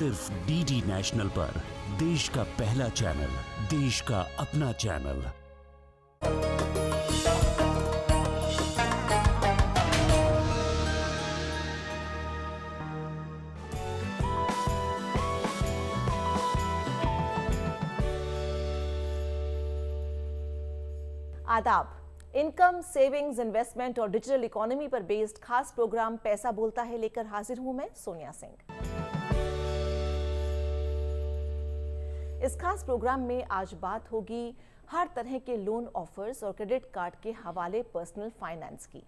सिर्फ DD national पर, देश का पहला चैनल, देश का अपना चैनल। आदाब। इनकम, सेविंग्स, इन्वेस्टमेंट और डिजिटल इकोनॉमी पर बेस्ड खास प्रोग्राम पैसा बोलता है लेकर हाजिर हूं मैं, सोनिया सिंह। इस खास प्रोग्राम में आज बात होगी हर तरह के लोन ऑफर्स और क्रेडिट कार्ड के हवाले पर्सनल फाइनेंस की।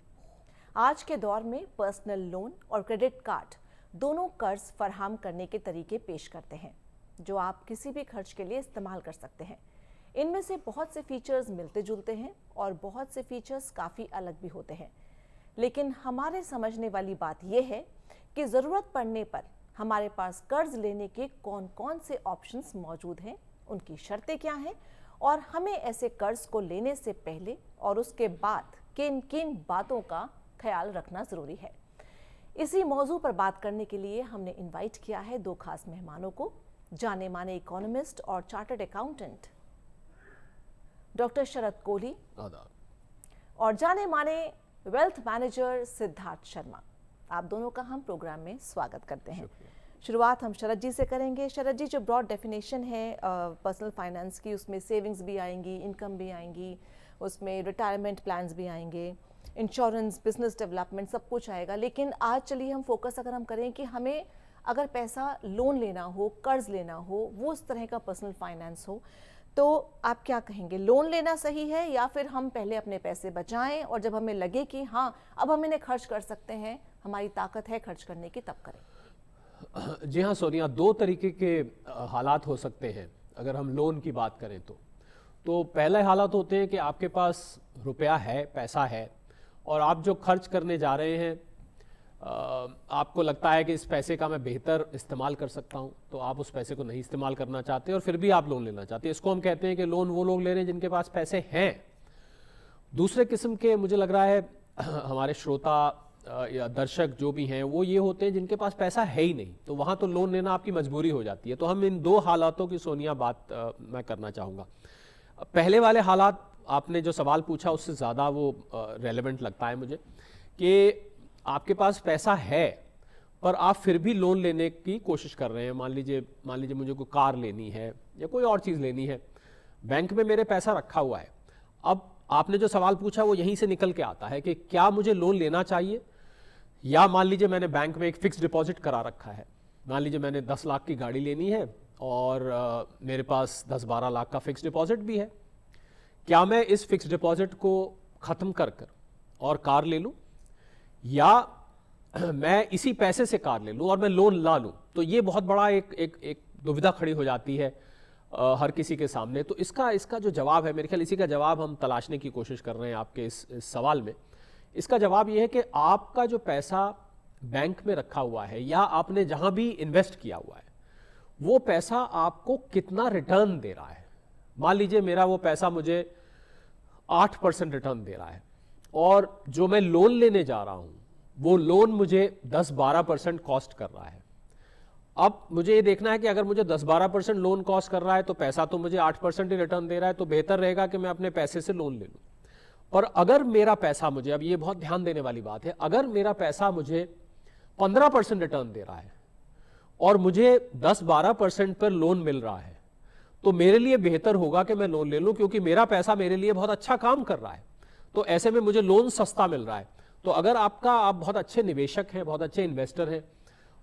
आज के दौर में पर्सनल लोन और क्रेडिट कार्ड दोनों कर्ज फराहम करने के तरीके पेश करते हैं जो आप किसी भी खर्च के लिए इस्तेमाल कर सकते हैं। इनमें से बहुत से फीचर्स मिलते जुलते हैं और बहुत से फीचर्स काफ़ी अलग भी होते हैं, लेकिन हमारे समझने वाली बात यह है कि ज़रूरत पड़ने पर हमारे पास कर्ज लेने के कौन कौन से ऑप्शंस मौजूद हैं, उनकी शर्तें क्या हैं और हमें ऐसे कर्ज को लेने से पहले और उसके बाद किन किन बातों का ख्याल रखना ज़रूरी है। इसी मौजू पर बात करने के लिए हमने इनवाइट किया है दो खास मेहमानों को, जाने माने इकोनॉमिस्ट और चार्टर्ड अकाउंटेंट डॉक्टर शरद कोहली और जाने माने वेल्थ मैनेजर सिद्धार्थ शर्मा। आप दोनों का हम प्रोग्राम में स्वागत करते हैं। शुरुआत हम शरद जी से करेंगे। शरद जी, जो ब्रॉड डेफिनेशन है पर्सनल फाइनेंस की, उसमें सेविंग्स भी आएंगी, इनकम भी आएंगी, उसमें रिटायरमेंट प्लान्स भी आएंगे, इंश्योरेंस, बिजनेस डेवलपमेंट, सब कुछ आएगा। लेकिन आज चलिए हम फोकस अगर हम करें कि हमें अगर पैसा लोन लेना हो, कर्ज लेना हो, वो उस तरह का पर्सनल फाइनेंस हो, तो आप क्या कहेंगे? लोन लेना सही है या फिर हम पहले अपने पैसे बचाएं और जब हमें लगे कि हाँ अब हम इन्हें खर्च कर सकते हैं, हमारी ताकत है खर्च करने की, तब करें? जी हाँ सोनिया, दो तरीके के हालात हो सकते हैं अगर हम लोन की बात करें तो पहले हालात होते हैं कि आपके पास रुपया है, पैसा है और आप जो खर्च करने जा रहे हैं आपको लगता है कि इस पैसे का मैं बेहतर इस्तेमाल कर सकता हूं, तो आप उस पैसे को नहीं इस्तेमाल करना चाहते और फिर भी आप लोन लेना चाहते हैं। इसको हम कहते हैं कि लोन वो लोग ले रहे हैं जिनके पास पैसे हैं। दूसरे किस्म के मुझे लग रहा है हमारे श्रोता या दर्शक जो भी हैं वो ये होते हैं जिनके पास पैसा है ही नहीं, तो वहां तो लोन लेना आपकी मजबूरी हो जाती है। तो हम इन दो हालातों की सोनिया बात मैं करना चाहूँगा। पहले वाले हालात आपने जो सवाल पूछा उससे ज़्यादा वो रेलेवेंट लगता है मुझे कि आपके पास पैसा है पर आप फिर भी लोन लेने की कोशिश कर रहे हैं। मान लीजिए मुझे कोई कार लेनी है या कोई और चीज़ लेनी है, बैंक में मेरे पैसा रखा हुआ है। अब आपने जो सवाल पूछा वो यहीं से निकल के आता है कि क्या मुझे लोन लेना चाहिए, या मान लीजिए मैंने बैंक में एक फिक्स डिपॉजिट करा रखा है। मान लीजिए मैंने 10 लाख की गाड़ी लेनी है और मेरे पास 10-12 लाख का फिक्स डिपॉजिट भी है। क्या मैं इस फिक्स डिपॉजिट को ख़त्म कर और कार ले लूँ, या मैं इसी पैसे से कार ले लूँ और मैं लोन ला लूँ? तो ये बहुत बड़ा एक दुविधा खड़ी हो जाती है हर किसी के सामने। तो इसका जो जवाब है, मेरे ख्याल इसी का जवाब हम तलाशने की कोशिश कर रहे हैं आपके इस सवाल में। इसका जवाब ये है कि आपका जो पैसा बैंक में रखा हुआ है या आपने जहां भी इन्वेस्ट किया हुआ है, वो पैसा आपको कितना रिटर्न दे रहा है। मान लीजिए मेरा वो पैसा मुझे 8% रिटर्न दे रहा है और जो मैं लोन लेने जा रहा हूं वो लोन मुझे 10-12% कॉस्ट कर रहा है। अब मुझे ये देखना है कि अगर मुझे 10-12% लोन कॉस्ट कर रहा है तो पैसा तो मुझे 8% ही रिटर्न दे रहा है, तो बेहतर रहेगा कि मैं अपने पैसे से लोन ले लूं। और अगर मेरा पैसा मुझे, अब ये बहुत ध्यान देने वाली बात है, अगर मेरा पैसा मुझे 15% रिटर्न दे रहा है और मुझे 10-12% पर लोन मिल रहा है, तो मेरे लिए बेहतर होगा कि मैं लोन ले लूं, क्योंकि मेरा पैसा मेरे लिए बहुत अच्छा काम कर रहा है। तो ऐसे में मुझे लोन सस्ता मिल रहा है। तो अगर आप बहुत अच्छे निवेशक हैं, बहुत अच्छे इन्वेस्टर हैं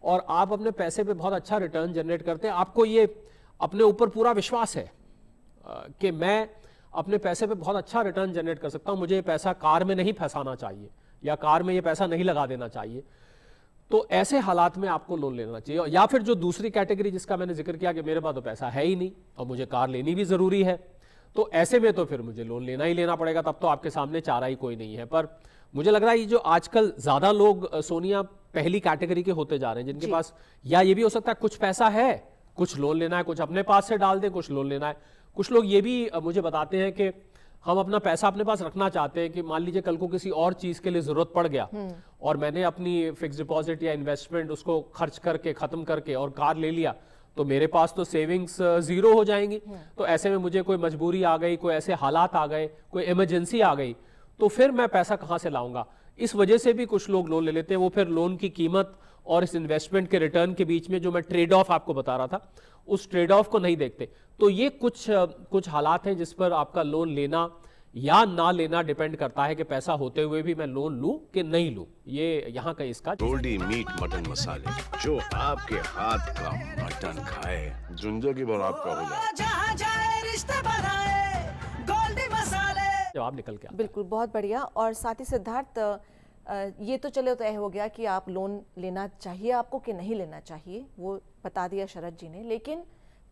और आप अपने पैसे पे बहुत अच्छा रिटर्न जनरेट करते हैं, आपको ये अपने ऊपर पूरा विश्वास है कि मैं अपने पैसे पे बहुत अच्छा रिटर्न जनरेट कर सकता हूं, मुझे ये पैसा कार में नहीं फंसाना चाहिए या कार में ये पैसा नहीं लगा देना चाहिए, तो ऐसे हालात में आपको लोन लेना चाहिए। या फिर जो दूसरी कैटेगरी जिसका मैंने जिक्र किया कि मेरे पास तो पैसा है ही नहीं और मुझे कार लेनी भी ज़रूरी है, तो ऐसे में तो फिर मुझे लोन लेना ही लेना पड़ेगा, तब तो आपके सामने चारा ही कोई नहीं है। पर मुझे लग रहा है ये जो आजकल ज़्यादा लोग सोनिया पहली कैटेगरी के होते जा रहे हैं, जिनके पास, या ये भी हो सकता है कुछ पैसा है, कुछ लोन लेना है, कुछ अपने पास से डाल दें, कुछ लोन लेना है। कुछ लोग ये भी मुझे बताते हैं कि हम अपना पैसा अपने पास रखना चाहते हैं कि मान लीजिए कल को किसी और चीज के लिए जरूरत पड़ गया और मैंने अपनी फिक्स डिपॉजिट या इन्वेस्टमेंट उसको खर्च करके खत्म करके और कार ले लिया, तो मेरे पास तो सेविंग्स जीरो हो जाएंगी। तो ऐसे में मुझे कोई मजबूरी आ गई, कोई ऐसे हालात आ गए, कोई इमरजेंसी आ गई, तो फिर मैं पैसा कहाँ से लाऊंगा। इस वजह से भी कुछ लोग लोन ले लेते हैं। वो फिर लोन की कीमत और इस इन्वेस्टमेंट के रिटर्न के बीच में जो मैं ट्रेड ऑफ आपको बता रहा था, उस ट्रेड ऑफ को नहीं देखते। तो ये कुछ हालात हैं जिस पर आपका लोन लेना या ना लेना डिपेंड करता है कि पैसा होते हुए भी मैं लोन लूं कि नहीं लूं। ये यहाँ का इसका गोल्डी मीट मटन मसाले, जो आपके हाथ का मटन खाए जिंदगी भर आपका हो जाए। जहाँ जाए रिश्ते बनाए गोल्डी मसाले। जवाब निकल के आता है। बिल्कुल, बहुत बढ़िया। और साथ ही सिद्धार्थ, ये तो चलो तय हो गया कि आप लोन लेना चाहिए आपको कि नहीं लेना चाहिए, वो बता दिया शरद जी ने। लेकिन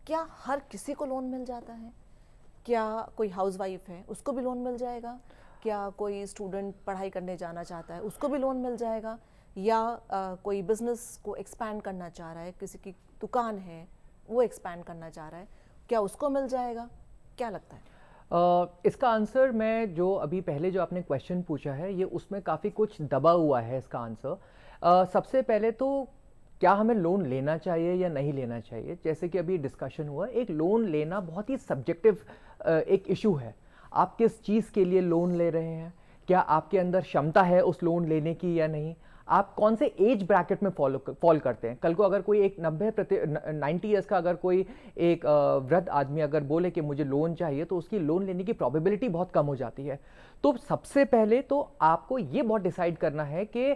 क्या हर किसी को लोन मिल जाता है? क्या कोई हाउसवाइफ है उसको भी लोन मिल जाएगा? क्या कोई स्टूडेंट पढ़ाई करने जाना चाहता है उसको भी लोन मिल जाएगा? या कोई बिजनेस को एक्सपैंड करना चाह रहा है, किसी की दुकान है वो एक्सपैंड करना चाह रहा है, क्या उसको मिल जाएगा? क्या लगता है? इसका आंसर मैं जो अभी पहले जो आपने क्वेश्चन पूछा है ये उसमें काफ़ी कुछ दबा हुआ है इसका आंसर। सबसे पहले तो क्या हमें लोन लेना चाहिए या नहीं लेना चाहिए, जैसे कि अभी डिस्कशन हुआ, एक लोन लेना बहुत ही सब्जेक्टिव एक इशू है। आप किस चीज़ के लिए लोन ले रहे हैं, क्या आपके अंदर क्षमता है उस लोन लेने की या नहीं, आप कौन से एज ब्रैकेट में फॉल करते हैं। कल को अगर कोई एक 90 ईयर्स का अगर कोई एक वृद्ध आदमी अगर बोले कि मुझे लोन चाहिए, तो उसकी लोन लेने की प्रोबेबिलिटी बहुत कम हो जाती है। तो सबसे पहले तो आपको ये बहुत डिसाइड करना है कि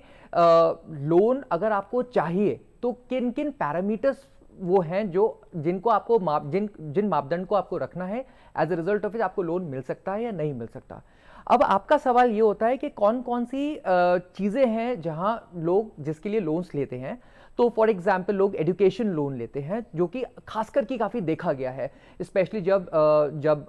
लोन अगर आपको चाहिए तो किन किन पैरामीटर्स वो हैं जो जिनको आपको जिन मापदंड को आपको रखना है, as a result of it आपको लोन मिल सकता है या नहीं मिल सकता। अब आपका सवाल ये होता है कि कौन कौन सी चीज़ें हैं जहां लोग जिसके लिए लोन्स लेते हैं। तो फॉर एग्जांपल लोग एजुकेशन लोन लेते हैं, जो कि खासकर की काफ़ी देखा गया है, स्पेशली जब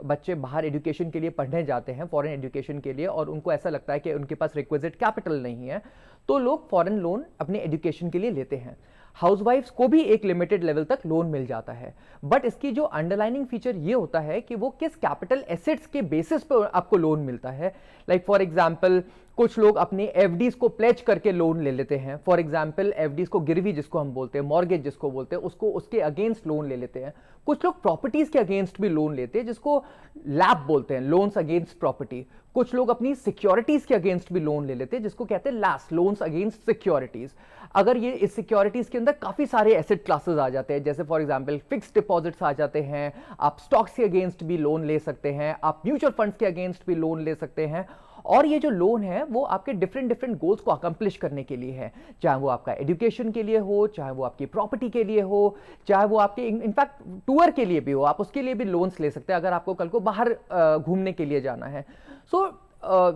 बच्चे बाहर एजुकेशन के लिए पढ़ने जाते हैं, फॉरेन एजुकेशन के लिए, और उनको ऐसा लगता है कि उनके पास रिक्विजिट कैपिटल नहीं है, तो लोग फॉरेन लोन अपने एजुकेशन के लिए लेते हैं। हाउसवाइफ्स को भी एक लिमिटेड लेवल तक लोन मिल जाता है, बट इसकी जो अंडरलाइनिंग फीचर ये होता है कि वो किस कैपिटल एसेट्स के बेसिस पर आपको लोन मिलता है। लाइक फॉर एग्जांपल कुछ लोग अपनी एफडीज को प्लेज करके लोन ले लेते हैं। फॉर एग्जांपल एफडीज को गिरवी जिसको हम बोलते हैं, मॉर्गेज जिसको बोलते हैं, उसके अगेंस्ट लोन ले लेते हैं। कुछ लोग प्रॉपर्टीज के अगेंस्ट भी लोन लेते हैं, जिसको लैप बोलते हैं, लोन्स अगेंस्ट प्रॉपर्टी। कुछ लोग अपनी सिक्योरिटीज के अगेंस्ट भी लोन ले लेते हैं, जिसको कहते हैं लैस, लोन्स अगेंस्ट सिक्योरिटीज। अगर ये इस सिक्योरिटीज के अंदर काफी सारे एसेट क्लासेस आ जाते हैं, जैसे फॉर एग्जांपल फिक्स्ड डिपॉजिट्स आ जाते हैं, आप स्टॉक्स के अगेंस्ट भी लोन ले सकते हैं, आप म्यूचुअल फंड्स के अगेंस्ट भी लोन ले सकते हैं। और ये जो लोन है वो आपके डिफरेंट गोल्स को अकम्प्लिश करने के लिए है, चाहे वो आपका एजुकेशन के लिए हो, चाहे वो आपकी प्रॉपर्टी के लिए हो, चाहे वो आपके इनफैक्ट टूर के लिए भी हो, आप उसके लिए भी लोन्स ले सकते हैं अगर आपको कल को बाहर घूमने के लिए जाना है। सो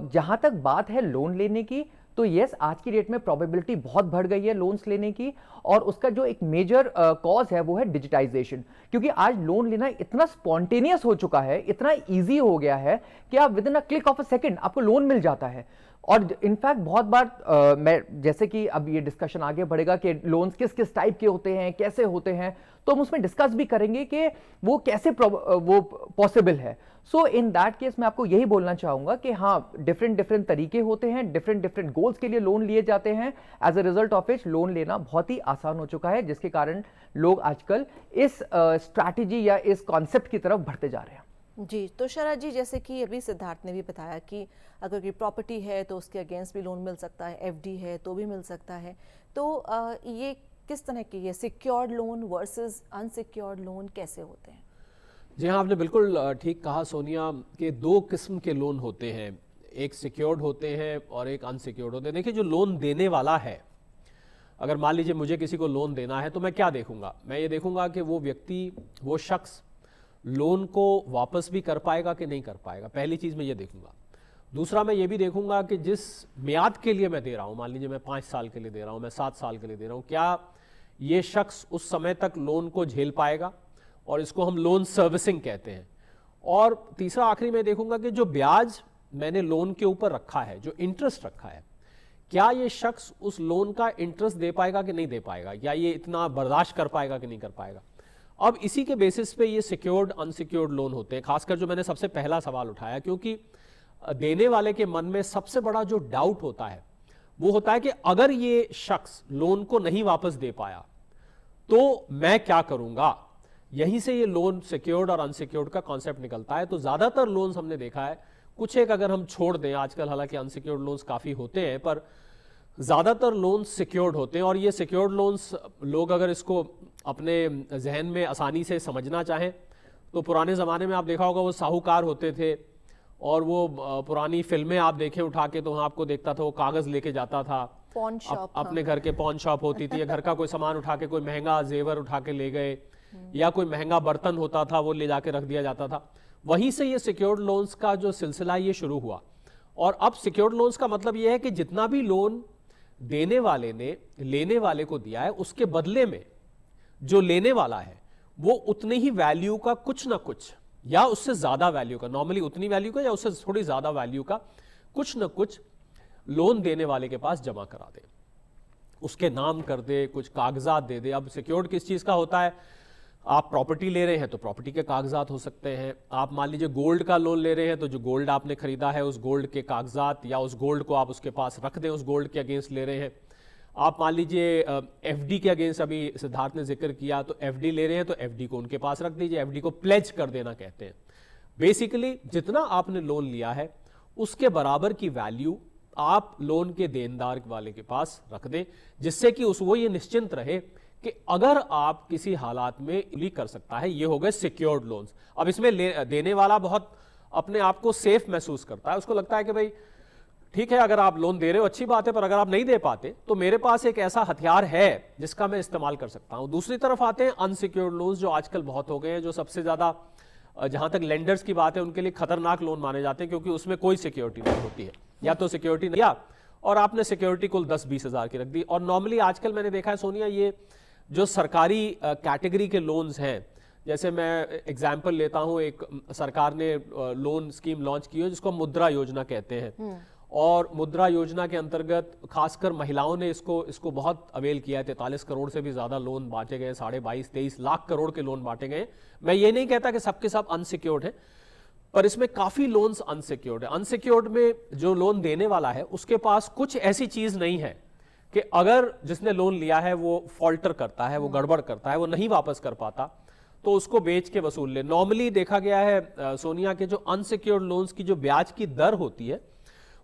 जहां तक बात है लोन लेने की, तो यस, आज की डेट में प्रोबेबिलिटी बहुत बढ़ गई है लोन्स लेने की, और उसका जो एक मेजर कॉज है वो है डिजिटाइजेशन। क्योंकि आज लोन लेना इतना स्पॉन्टेनियस हो चुका है, इतना इजी हो गया है कि आप with in a click of a second आपको लोन मिल जाता है। और इनफैक्ट बहुत बार मैं जैसे कि अब ये डिस्कशन आगे बढ़ेगा कि लोन्स किस किस टाइप के होते हैं, कैसे होते हैं, तो हम उसमें डिस्कस भी करेंगे कि वो कैसे वो पॉसिबल है। सो इन दैट केस मैं आपको यही बोलना चाहूंगा कि हाँ, डिफरेंट तरीके होते हैं, डिफरेंट गोल्स के लिए लोन लिए जाते हैं। As a result of it loan लेना बहुत ही आसान हो चुका है, जिसके कारण लोग आजकल इस स्ट्रैटेजी या इस कॉन्सेप्ट की तरफ बढ़ते जा रहे हैं। जी, तो शरद जी, जैसे कि अभी सिद्धार्थ ने भी बताया कि अगर कोई प्रॉपर्टी है तो उसके अगेंस्ट भी लोन मिल सकता है, एफडी है तो भी मिल सकता है। तो ये किस तरह की है, secured loan versus unsecured loan कैसे होते हैं? जी हाँ, आपने बिल्कुल ठीक कहा सोनिया, कि दो किस्म के लोन होते हैं, एक सिक्योर्ड होते हैं और एक अनसिक्योर्ड होते हैं। देखिए, जो लोन देने वाला है, अगर मान लीजिए मुझे किसी को लोन देना है, तो मैं क्या देखूंगा? मैं ये देखूंगा कि वो व्यक्ति, वो शख्स लोन को वापस भी कर पाएगा कि नहीं कर पाएगा। पहली चीज़ मैं ये देखूंगा। दूसरा, मैं ये भी देखूंगा कि जिस मियाद के लिए मैं दे रहा हूँ, मान लीजिए मैं 5 साल के लिए दे रहा हूँ, मैं 7 साल के लिए दे रहा हूँ, क्या ये शख्स उस समय तक लोन को झेल पाएगा, और इसको हम लोन सर्विसिंग कहते हैं। और तीसरा आखिरी मैं देखूंगा कि जो ब्याज मैंने लोन के ऊपर रखा है, जो इंटरेस्ट रखा है, क्या ये शख्स उस लोन का इंटरेस्ट दे पाएगा कि नहीं दे पाएगा, या ये इतना बर्दाश्त कर पाएगा कि नहीं कर पाएगा। अब इसी के बेसिस पे ये सिक्योर्ड अनसिक्योर्ड लोन होते हैं, खासकर जो मैंने सबसे पहला सवाल उठाया, क्योंकि देने वाले के मन में सबसे बड़ा जो डाउट होता है वो होता है कि अगर ये शख्स लोन को नहीं वापस दे पाया तो मैं क्या करूंगा। यहीं से ये लोन सिक्योर्ड और अनसिक्योर्ड का कॉन्सेप्ट निकलता है। तो ज्यादातर लोन्स हमने देखा है, कुछ एक अगर हम छोड़ दें, आजकल हालांकि अनसिक्योर्ड लोन्स काफी होते हैं, पर ज्यादातर लोन्स सिक्योर्ड होते हैं। और ये सिक्योर्ड लोन्स लोग अगर इसको अपने जहन में आसानी से समझना चाहें तो पुराने ज़माने में आप देखा होगा वो साहूकार होते थे, और वो पुरानी फिल्में आप देखें उठा के तो वहाँ आपको देखता था वो कागज़ लेके जाता था, पॉन शॉप, अपने घर के पॉन शॉप होती थी, या घर का कोई सामान उठा के, कोई महंगा जेवर उठा के ले गए, या कोई महंगा बर्तन होता था वो ले जाके रख दिया जाता था। वहीं से ये सिक्योर्ड लोन्स का जो सिलसिला ये शुरू हुआ। और अब सिक्योर्ड लोन्स का मतलब ये है कि जितना भी लोन देने वाले ने लेने वाले को दिया है, उसके बदले में जो लेने वाला है वो उतनी ही वैल्यू का कुछ ना कुछ, या उससे ज्यादा वैल्यू का, नॉर्मली उतनी वैल्यू का या उससे थोड़ी ज्यादा वैल्यू का कुछ ना कुछ लोन देने वाले के पास जमा करा दे, उसके नाम कर दे, कुछ कागजात दे दे। अब सिक्योर्ड किस चीज का होता है, आप प्रॉपर्टी ले रहे हैं तो प्रॉपर्टी के कागजात हो सकते हैं, आप मान लीजिए गोल्ड का लोन ले रहे हैं तो जो गोल्ड आपने खरीदा है उस गोल्ड के कागजात, या उस गोल्ड को आप उसके पास रख दें, उस गोल्ड के अगेंस्ट ले रहे हैं। आप मान लीजिए एफडी के अगेंस्ट, अभी सिद्धार्थ ने जिक्र किया, तो एफडी ले रहे हैं तो एफडी को उनके पास रख दीजिए, एफडी को प्लेज कर देना कहते हैं। बेसिकली जितना आपने लोन लिया है उसके बराबर की वैल्यू आप लोन के देनदार वाले के पास रख दें, जिससे कि वो ये निश्चिंत रहे कि अगर आप किसी हालात में भी कर सकता है। ये हो गए सिक्योर्ड लोन्स। अब इसमें देने वाला बहुत अपने आप को सेफ महसूस करता है, उसको लगता है कि भाई ठीक है, अगर आप लोन दे रहे हो अच्छी बात है, पर अगर आप नहीं दे पाते तो मेरे पास एक ऐसा हथियार है जिसका मैं इस्तेमाल कर सकता हूं। दूसरी तरफ आते हैं अनसिक्योर्ड लोन्स, जो आजकल बहुत हो गए हैं, जो सबसे ज्यादा जहां तक लेंडर्स की बात है उनके लिए खतरनाक लोन माने जाते हैं, क्योंकि उसमें कोई सिक्योरिटी नहीं होती है, या तो सिक्योरिटी नहीं, और आपने सिक्योरिटी कुल 10-20 हज़ार की रख दी। और नॉर्मली आजकल मैंने देखा है सोनिया, ये जो सरकारी कैटेगरी के लोन्स हैं, जैसे मैं एग्जाम्पल लेता हूं, एक सरकार ने लोन स्कीम लॉन्च की है जिसको मुद्रा योजना कहते हैं, और मुद्रा योजना के अंतर्गत खासकर महिलाओं ने इसको बहुत अवेल किया है। 43 करोड़ से भी ज्यादा लोन बांटे गए, 22.5-23 लाख करोड़ के लोन बांटे गए। मैं ये नहीं कहता कि सबके सब अनसिक्योर्ड है, पर इसमें काफी लोन्स अनसिक्योर्ड है। अनसिक्योर्ड में जो लोन देने वाला है उसके पास कुछ ऐसी चीज नहीं है कि अगर जिसने लोन लिया है वो फॉल्टर करता है, वो गड़बड़ करता है, वो नहीं वापस कर पाता, तो उसको बेच के वसूल ले। नॉर्मली देखा गया है सोनिया के जो अनसिक्योर्ड लोन्स की जो ब्याज की दर होती है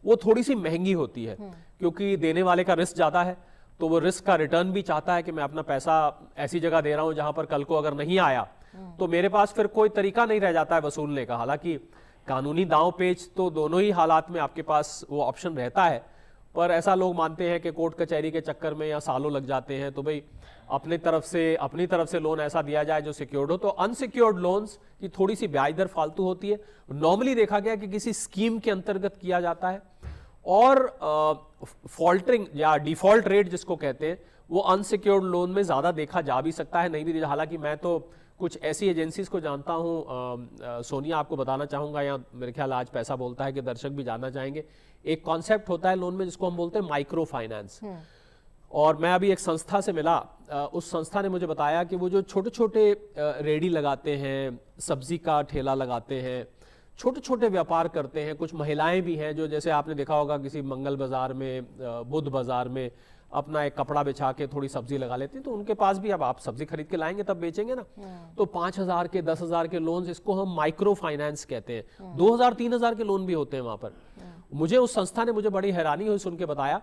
वो थोड़ी सी महंगी होती है, क्योंकि देने वाले का रिस्क ज्यादा है, तो वो रिस्क का रिटर्न भी चाहता है कि मैं अपना पैसा ऐसी जगह दे रहा हूं जहां पर कल को अगर नहीं आया तो मेरे पास फिर कोई तरीका नहीं रह जाता है वसूलने का। हालांकि कानूनी दांव पेच तो दोनों ही हालात में आपके पास वो ऑप्शन रहता है, पर ऐसा लोग मानते हैं कि कोर्ट कचहरी के चक्कर में या सालों लग जाते हैं, तो भाई अपनी तरफ से लोन ऐसा दिया जाए जो सिक्योर्ड हो। तो अनसिक्योर्ड लोन्स की थोड़ी सी ब्याज दर फालतू होती है। नॉर्मली देखा गया कि किसी स्कीम के अंतर्गत किया जाता है, और फॉल्टरिंग या डिफॉल्ट रेट जिसको कहते हैं वो अनसिक्योर्ड लोन में ज्यादा देखा जा भी सकता है, नहीं भी। हालांकि मैं तो कुछ ऐसी एजेंसीज को जानता हूं सोनिया, आपको बताना चाहूंगा, या मेरे ख्याल आज पैसा बोलता है कि दर्शक भी जानना चाहेंगे। एक कॉन्सेप्ट होता है लोन में जिसको हम बोलते हैं माइक्रो फाइनेंस, और मैं अभी एक संस्था से मिला, उस संस्था ने मुझे बताया कि वो जो छोटे छोटे रेडी लगाते हैं, सब्जी का ठेला लगाते हैं, छोटे छोटे व्यापार करते हैं, कुछ महिलाएं भी हैं जो, जैसे आपने देखा होगा किसी मंगल बाजार में, बुध बाजार में अपना एक कपड़ा बिछा के थोड़ी सब्जी लगा लेते हैं, तो उनके पास भी अब आप सब्जी खरीद के लाएंगे तब बेचेंगे ना, तो 5,000 के 10,000 के लोन, इसको हम माइक्रो फाइनेंस कहते हैं। 2,000-3,000 के लोन भी होते हैं वहां पर। मुझे उस संस्था ने मुझे बड़ी हैरानी हुई सुन के बताया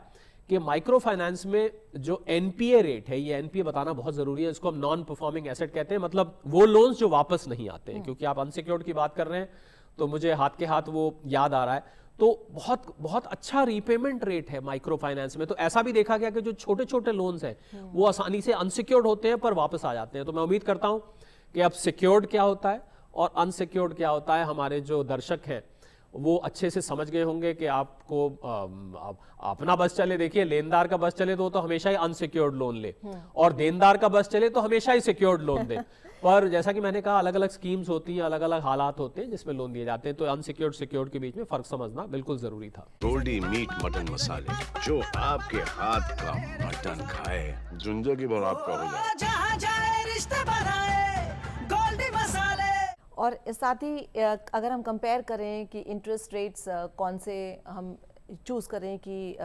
कि माइक्रो फाइनेंस में जो एनपीए रेट है, ये एनपीए बताना बहुत जरूरी है, इसको हम नॉन परफॉर्मिंग एसेट कहते हैं, मतलब वो लोन्स जो वापस नहीं आते हैं। क्योंकि आप अनसिक्योर्ड की बात कर रहे हैं तो मुझे हाथ के हाथ वो याद आ रहा है, तो बहुत बहुत अच्छा रीपेमेंट रेट है माइक्रो फाइनेंस में। तो ऐसा भी देखा गया कि जो छोटे छोटे लोन्स हैं वो आसानी से अनसिक्योर्ड होते हैं पर वापस आ जाते हैं। तो मैं उम्मीद करता हूं कि अब सिक्योर्ड क्या होता है और अनसिक्योर्ड क्या होता है हमारे जो दर्शक हैं वो अच्छे से समझ गए होंगे कि आपको अपना बस चले, देखिए लेनदार का बस चले तो हमेशा ही अनसिक्योर्ड लोन ले, और देनदार का बस चले तो हमेशा ही सिक्योर्ड लोन दे। पर जैसा कि मैंने कहा, अलग अलग स्कीम्स होती हैं, अलग अलग हालात होते हैं जिसमें लोन दिए जाते हैं, तो अनसिक्योर्ड सिक्योर्ड के बीच में फर्क समझना बिल्कुल जरूरी था। गोल्डी मीट मटन मसाले, जो आपके हाथ का मटन खाए जिंदगी भर आपका हो जाए। जहाँ जाए रिश्ते बनाए और साथ ही अगर हम कंपेयर करें कि इंटरेस्ट रेट्स कौन से हम चूज़ करें कि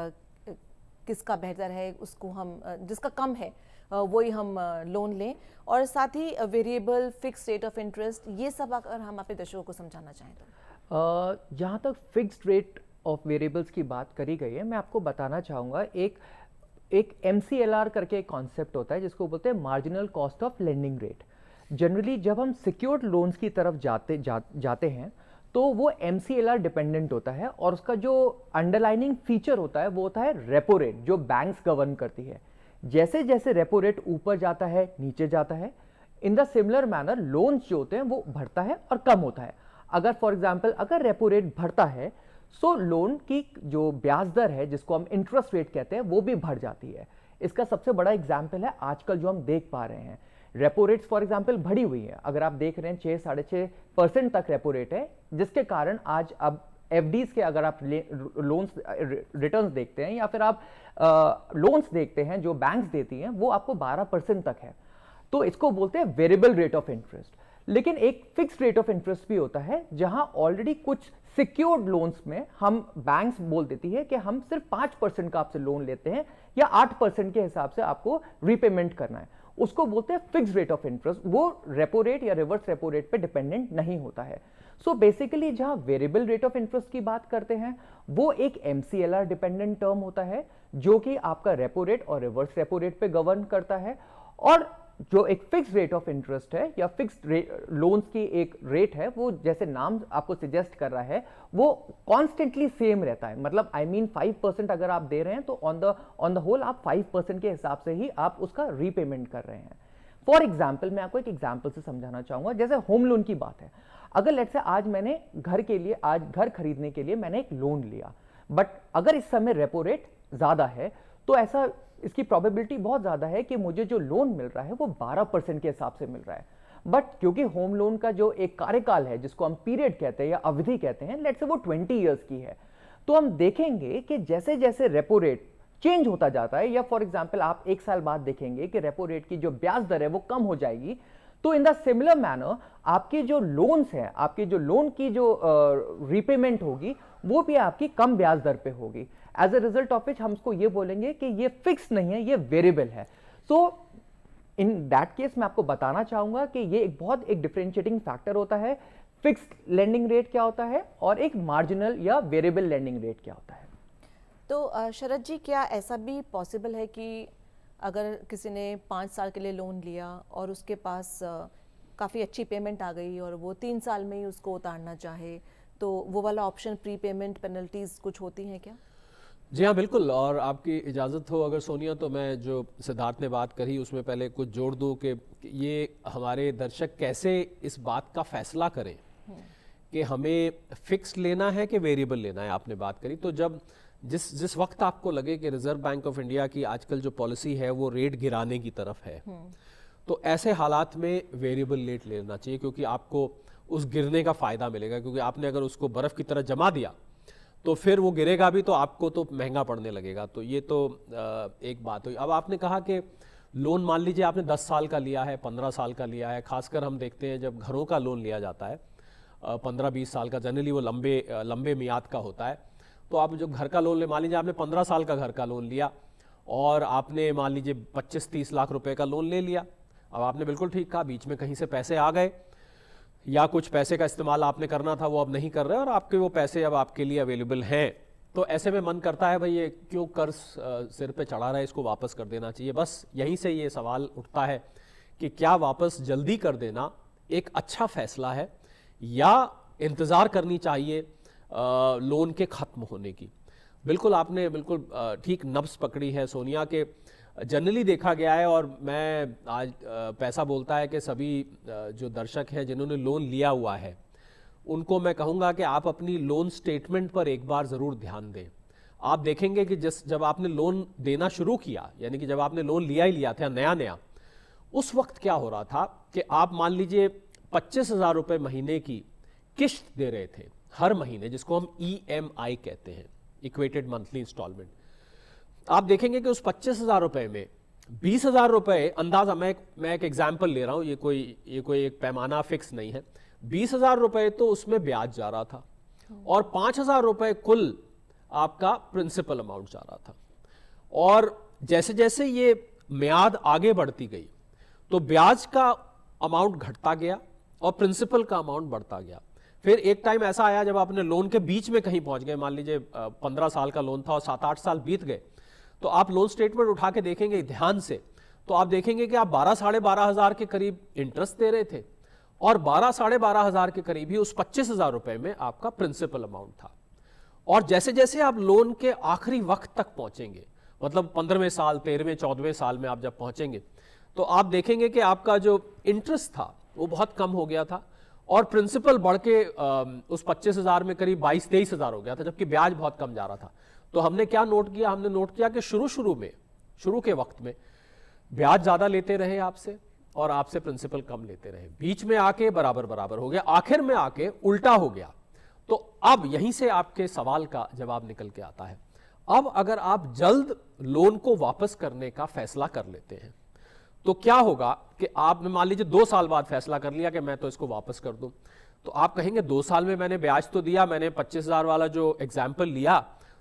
किसका बेहतर है, उसको हम जिसका कम है वही हम लोन लें, और साथ ही variable, fix rate of interest, ये सब अगर हम अपने दर्शकों को समझाना चाहें तो। जहाँ तक फिक्स्ड रेट ऑफ वेरिएबल्स की बात करी गई है, मैं आपको बताना चाहूँगा एक MCLR करके एक कॉन्सेप्ट होता है जिसको बोलते हैं marginal cost of lending rate. Generally जब हम सिक्योर्ड लोन्स की तरफ जाते हैं तो वो MCLR डिपेंडेंट होता है, और उसका जो अंडरलाइनिंग फीचर होता है वो होता है रेपो रेट, जो बैंक्स गवर्न करती है। जैसे जैसे रेपो रेट ऊपर जाता है, नीचे जाता है, in the similar manner loans जो होते हैं वो बढ़ता है और कम होता है। अगर फॉर एग्जांपल अगर रेपो रेट बढ़ता है सो लोन की जो ब्याज दर है, जिसको हम इंटरेस्ट रेट कहते हैं, वो भी बढ़ जाती है। इसका सबसे बड़ा एग्जाम्पल है आजकल जो हम देख पा रहे हैं, रेपो रेट्स फॉर एग्जांपल बढ़ी हुई है। अगर आप देख रहे हैं 6-6.5% तक रेपो रेट है, जिसके कारण आज अब FDs के अगर आप लोन्स रिटर्न्स देखते हैं या फिर आप लोन्स देखते हैं जो बैंक्स देती हैं, वो आपको 12% तक है। तो इसको बोलते हैं वेरिएबल रेट ऑफ इंटरेस्ट। लेकिन एक फिक्स्ड रेट ऑफ इंटरेस्ट भी होता है जहां ऑलरेडी कुछ सिक्योर्ड लोन्स में हम बैंक्स बोल देती है कि हम सिर्फ 5% का आपसे लोन लेते हैं या 8% के हिसाब से आपको रीपेमेंट करना है, उसको बोलते हैं फिक्स्ड रेट ऑफ इंटरेस्ट। वो रेपो रेट या रिवर्स रेपो रेट पे डिपेंडेंट नहीं होता है। सो बेसिकली जहां वेरिएबल रेट ऑफ इंटरेस्ट की बात करते हैं वो एक MCLR डिपेंडेंट टर्म होता है जो कि आपका रेपो रेट और रिवर्स रेपो रेट पे गवर्न करता है, और जो एक फिक्स रेट ऑफ इंटरेस्ट है या फिक्स्ड लोन्स की एक रेट है, वो जैसे नाम आपको सजेस्ट कर रहा है वो कॉन्स्टेंटली सेम रहता है। मतलब आई मीन 5% अगर आप दे रहे हैं तो ऑन द होल आप 5% के हिसाब से ही आप उसका रीपेमेंट कर रहे हैं। फॉर एग्जाम्पल मैं आपको एक एग्जाम्पल से समझाना चाहूंगा। जैसे होम लोन की बात है, अगर लेट्स से आज मैंने घर खरीदने के लिए मैंने एक लोन लिया, बट अगर इस समय रेपो रेट ज्यादा है तो ऐसा इसकी प्रोबेबिलिटी बहुत ज्यादा है कि मुझे जो लोन मिल रहा है वो 12% के हिसाब से मिल रहा है। बट क्योंकि होम लोन का जो एक कार्यकाल है, जिसको हम पीरियड कहते हैं या अवधि कहते हैं, लेट्स से वो 20 ईयर्स की है, तो हम देखेंगे कि जैसे जैसे रेपो रेट चेंज होता जाता है, या फॉर एग्जाम्पल आप 1 साल बाद देखेंगे कि रेपो रेट की जो ब्याज दर है वो कम हो जाएगी, तो इन द सिमिलर मैनर आपके जो लोन्स हैं, आपके जो लोन की जो रीपेमेंट होगी वो भी आपकी कम ब्याज दर पे होगी। As a result of which हम इसको ये बोलेंगे कि ये फिक्स नहीं है, ये वेरिएबल है। सो इन दैट केस मैं आपको बताना चाहूंगा कि ये एक डिफरेंशिएटिंग फैक्टर होता है, फिक्स्ड लेंडिंग रेट क्या होता है और एक मार्जिनल या वेरिएबल लेंडिंग रेट क्या होता है। तो शरद जी, क्या ऐसा भी पॉसिबल है कि अगर किसी ने 5 साल के लिए लोन लिया और उसके पास काफ़ी अच्छी पेमेंट आ गई और वो 3 साल में ही उसको उतारना चाहे, तो वो वाला ऑप्शन प्री पेमेंट पेनल्टीज कुछ होती हैं क्या? जी हाँ, बिल्कुल। और आपकी इजाज़त हो अगर सोनिया, तो मैं जो सिद्धार्थ ने बात करी उसमें पहले कुछ जोड़ दूँ कि ये हमारे दर्शक कैसे इस बात का फैसला करें कि हमें फिक्स लेना है कि वेरिएबल लेना है। आपने बात करी, तो जब जिस वक्त आपको लगे कि रिजर्व बैंक ऑफ इंडिया की आजकल जो पॉलिसी है वो रेट गिराने की तरफ है, तो ऐसे हालात में वेरिएबल रेट लेना चाहिए, क्योंकि आपको उस गिरने का फ़ायदा मिलेगा। क्योंकि आपने अगर उसको बर्फ़ की तरह जमा दिया तो फिर वो गिरेगा भी, तो आपको तो महंगा पड़ने लगेगा। तो ये तो एक बात हुई। अब आपने कहा कि लोन मान लीजिए आपने 10 साल का लिया है, 15 साल का लिया है। खासकर हम देखते हैं जब घरों का लोन लिया जाता है 15-20 साल का, जनरली वो लंबे मियाद का होता है। तो आप जो घर का लोन ले, मान लीजिए आपने 15 साल का घर का लोन लिया और आपने मान लीजिए 25-30 लाख रुपए का लोन ले लिया। अब आपने बिल्कुल ठीक कहा, बीच में कहीं से पैसे आ गए या कुछ पैसे का इस्तेमाल आपने करना था वो अब नहीं कर रहे और आपके वो पैसे अब आपके लिए अवेलेबल हैं। तो ऐसे में मन करता है भाई ये क्यों कर्ज सिर पे चढ़ा रहा है, इसको वापस कर देना चाहिए। बस यहीं से ये सवाल उठता है कि क्या वापस जल्दी कर देना एक अच्छा फैसला है या इंतज़ार करनी चाहिए लोन के ख़त्म होने की। बिल्कुल आपने बिल्कुल ठीक नब्ज़ पकड़ी है सोनिया के। जनरली देखा गया है, और मैं आज पैसा बोलता है कि सभी जो दर्शक हैं जिन्होंने लोन लिया हुआ है उनको मैं कहूँगा कि आप अपनी लोन स्टेटमेंट पर एक बार ज़रूर ध्यान दें। आप देखेंगे कि जब आपने लोन देना शुरू किया, यानी कि जब आपने लोन लिया ही लिया था नया, उस वक्त क्या हो रहा था कि आप मान लीजिए 25,000 रुपये महीने की किश्त दे रहे थे हर महीने, जिसको हम EMI कहते हैं, इक्वेटेड मंथली इंस्टॉलमेंट। आप देखेंगे कि उस 25,000 रुपये में 20,000 रुपये, अंदाजा मैं एक एग्जाम्पल ले रहा हूँ, ये कोई एक पैमाना फिक्स नहीं है, 20,000 रुपए तो उसमें ब्याज जा रहा था और 5,000 रुपए कुल आपका प्रिंसिपल अमाउंट जा रहा था। और जैसे जैसे ये म्याद आगे बढ़ती गई तो ब्याज का अमाउंट घटता गया और प्रिंसिपल का अमाउंट बढ़ता गया। फिर एक टाइम ऐसा आया जब आपने लोन के बीच में कहीं पहुंच गए, मान लीजिए 15 साल का लोन था और 7-8 साल बीत गए, तो आप लोन स्टेटमेंट उठा के देखेंगे ध्यान से तो आप देखेंगे कि आप 12-12,500 हजार के करीब इंटरेस्ट दे रहे थे और 12-12,500 हजार के करीब ही उस 25,000 रुपए में आपका प्रिंसिपल अमाउंट था। और जैसे जैसे आप लोन के आखिरी वक्त तक पहुंचेंगे, मतलब 15वें साल, 13वें, 14वें साल में आप जब पहुंचेंगे तो आप देखेंगे कि आपका जो इंटरेस्ट था वो बहुत कम हो गया था और प्रिंसिपल बढ़ के उस 25,000 में करीब 22-23 हजार हो गया था, जबकि ब्याज बहुत कम जा रहा था। तो हमने क्या नोट किया, हमने नोट किया कि शुरू के वक्त में ब्याज ज्यादा लेते रहे आपसे और आपसे प्रिंसिपल कम लेते रहे, बीच में आके बराबर बराबर हो गया, आखिर में आके उल्टा हो गया। तो अब यहीं से आपके सवाल का जवाब निकल के आता है। अब अगर आप जल्द लोन को वापस करने का फैसला कर लेते हैं तो क्या होगा कि आपने मान लीजिए 2 साल बाद फैसला कर लिया कि मैं तो इसको वापस कर दूं, तो आप कहेंगे 2 साल में मैंने ब्याज तो दिया, मैंने 25,000 वाला जो एग्जाम्पल लिया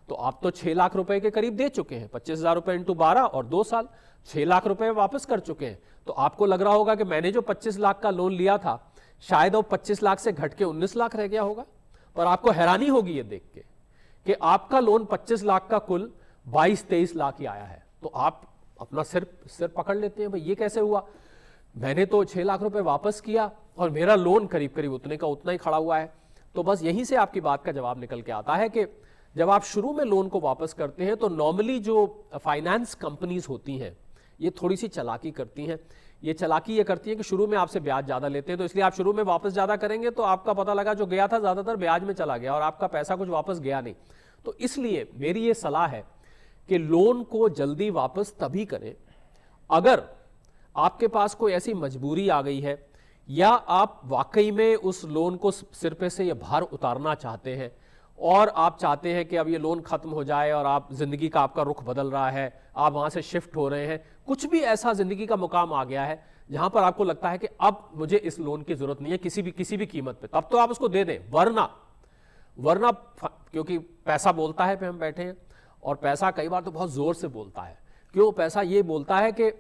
तो आप तो 6 लाख रुपए के करीब दे चुके हैं, 25,000 रुपए इंटू 12 और 2 साल 6 लाख रुपए वापस कर चुके हैं। तो आपको लग रहा होगा कि मैंने जो 25 लाख का लोन लिया था शायद वो 25 लाख से घट के 19 लाख रह गया होगा, पर आपको हैरानी होगी ये देख के कि आपका लोन 25 लाख का कुल 22-23 लाख ही आया है। तो आप अपना सिर पकड़ लेते हैं, भाई ये कैसे हुआ, मैंने तो 6 लाख रुपए वापस किया और मेरा लोन करीब करीब उतने का उतना ही खड़ा हुआ है। तो बस यहीं से आपकी बात का जवाब निकल के आता है कि जब आप शुरू में लोन को वापस करते हैं तो नॉर्मली जो फाइनेंस कंपनीज होती हैं ये थोड़ी सी चालाकी करती हैं। ये चालाकी ये करती है कि शुरू में आपसे ब्याज ज्यादा लेते हैं, तो इसलिए आप शुरू में वापस ज्यादा करेंगे तो आपका पता लगा जो गया था ज्यादातर ब्याज में चला गया और आपका पैसा कुछ वापस गया नहीं। तो इसलिए मेरी ये सलाह है कि लोन को जल्दी वापस तभी करें अगर आपके पास कोई ऐसी मजबूरी आ गई है या आप वाकई में उस लोन को सिर पे से ये भार उतारना चाहते हैं और आप चाहते हैं कि अब ये लोन खत्म हो जाए और आप जिंदगी का आपका रुख बदल रहा है, आप वहां से शिफ्ट हो रहे हैं, कुछ भी ऐसा जिंदगी का मुकाम आ गया है जहां पर आपको लगता है कि अब मुझे इस लोन की जरूरत नहीं है किसी भी कीमत पे, तब तो आप उसको दे दें। वरना क्योंकि पैसा बोलता है पे हम बैठे हैं और पैसा कई बार तो बहुत जोर से बोलता है। क्यों? पैसा ये बोलता है कि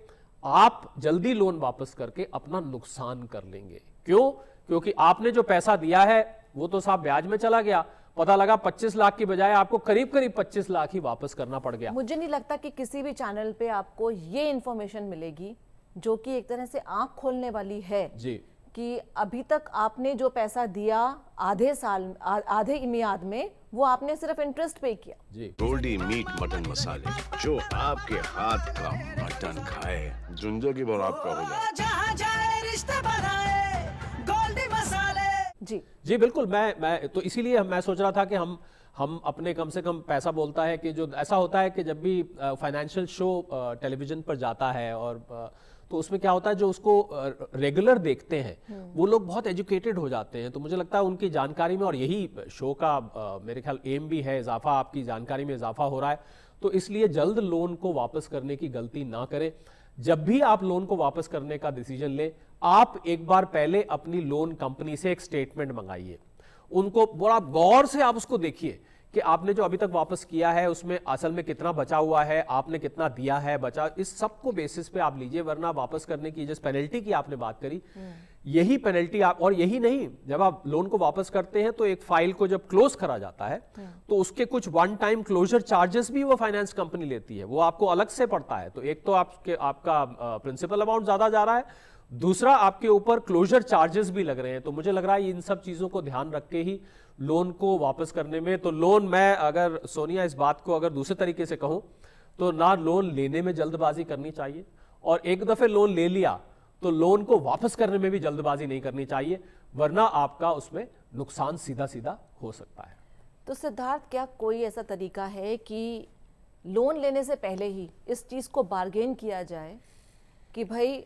आप जल्दी लोन वापस करके अपना नुकसान कर लेंगे। क्यों? क्योंकि आपने जो पैसा दिया है वो तो साहब ब्याज में चला गया, पता लगा 25 लाख की बजाय आपको करीब करीब 25 लाख ही वापस करना पड़ गया। मुझे नहीं लगता कि किसी भी चैनल पे आपको ये इंफॉर्मेशन मिलेगी जो कि एक तरह से आंख खोलने वाली है जी कि अभी तक आपने जो पैसा दिया आधे मियाद में वो आपने सिर्फ इंटरेस्ट पे किया। जी गोल्डी मीट मटन मसाले, जो आपके हाथ का मटन खाए जिंदगी भर आपका हो जाए। जहाँ जाए रिश्ते बनाए गोल्डी मसाले। जी बिल्कुल। मैं तो इसीलिए मैं सोच रहा था कि हम अपने कम से कम पैसा बोलता है कि जो ऐसा होता है कि जब भी फाइनेंशियल शो टेलीविजन पर जाता है और तो उसमें क्या होता है जो उसको रेगुलर देखते हैं वो लोग बहुत एजुकेटेड हो जाते हैं। तो मुझे लगता है उनकी जानकारी में, और यही शो का मेरे ख्याल एम भी है, इजाफा, आपकी जानकारी में इजाफा हो रहा है। तो इसलिए जल्द लोन को वापस करने की गलती ना करें। जब भी आप लोन को वापस करने का डिसीजन लें, आप एक बार पहले अपनी लोन कंपनी से एक स्टेटमेंट मंगाइए, उनको बड़ा गौर से आप उसको देखिए कि आपने जो अभी तक वापस किया है उसमें असल में कितना बचा हुआ है, आपने कितना दिया है बचा, इस सब को बेसिस पे आप लीजिए। वरना वापस करने की जिस पेनल्टी की आपने बात करी, यही पेनल्टी आप, और यही नहीं, जब आप लोन को वापस करते हैं तो एक फाइल को जब क्लोज करा जाता है तो उसके कुछ वन टाइम क्लोजर चार्जेस भी वो फाइनेंस कंपनी लेती है, वो आपको अलग से पड़ता है। तो एक तो आपका प्रिंसिपल अमाउंट ज्यादा जा रहा है, दूसरा आपके ऊपर क्लोजर चार्जेस भी लग रहे हैं। तो मुझे लग रहा है इन सब चीजों को ध्यान रख के ही लोन को वापस करने में, तो लोन, मैं अगर सोनिया इस बात को अगर दूसरे तरीके से कहूं तो ना लोन लेने में जल्दबाजी करनी चाहिए, और एक दफे लोन ले लिया तो लोन को वापस करने में भी जल्दबाजी नहीं करनी चाहिए, वरना आपका उसमें नुकसान सीधा सीधा हो सकता है। तो सिद्धार्थ, क्या कोई ऐसा तरीका है कि लोन लेने से पहले ही इस चीज को बार्गेन किया जाए कि भाई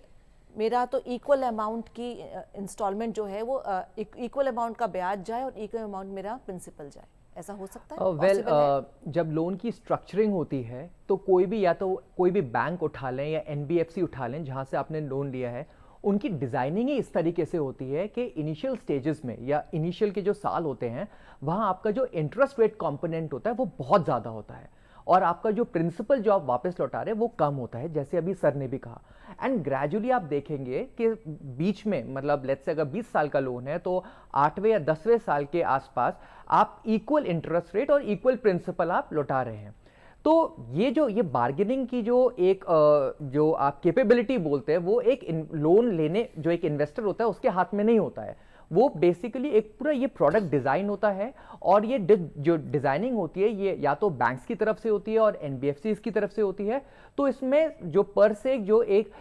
मेरा तो इक्वल अमाउंट की इंस्टॉलमेंट जो है वो इक्वल अमाउंट का ब्याज जाए और इक्वल अमाउंट मेरा प्रिंसिपल जाए, ऐसा हो सकता है? Possible है? जब लोन की स्ट्रक्चरिंग होती है तो कोई भी, या तो कोई भी बैंक उठा लें या NBFC उठा लें जहां से आपने लोन लिया है, उनकी डिज़ाइनिंग ही इस तरीके से होती है कि इनिशियल स्टेजेस में या इनिशियल के जो साल होते हैं वहाँ आपका जो इंटरेस्ट रेट कंपोनेंट होता है वो बहुत ज़्यादा होता है और आपका जो प्रिंसिपल जो आप वापस लौटा रहे हैं वो कम होता है, जैसे अभी सर ने भी कहा। एंड ग्रेजुअली आप देखेंगे कि बीच में मतलब लेट्स से अगर 20 साल का लोन है तो 8वें या 10वें साल के आसपास आप इक्वल इंटरेस्ट रेट और इक्वल प्रिंसिपल आप लौटा रहे हैं। तो ये बार्गेनिंग की जो एक जो आप कैपेबिलिटी बोलते हैं वो एक लोन लेने जो एक इन्वेस्टर होता है उसके हाथ में नहीं होता है, वो बेसिकली एक पूरा ये प्रोडक्ट डिज़ाइन होता है और ये जो डिज़ाइनिंग होती है ये या तो बैंक्स की तरफ से होती है और एनबीएफसीज की तरफ से होती है। तो इसमें जो पर से जो एक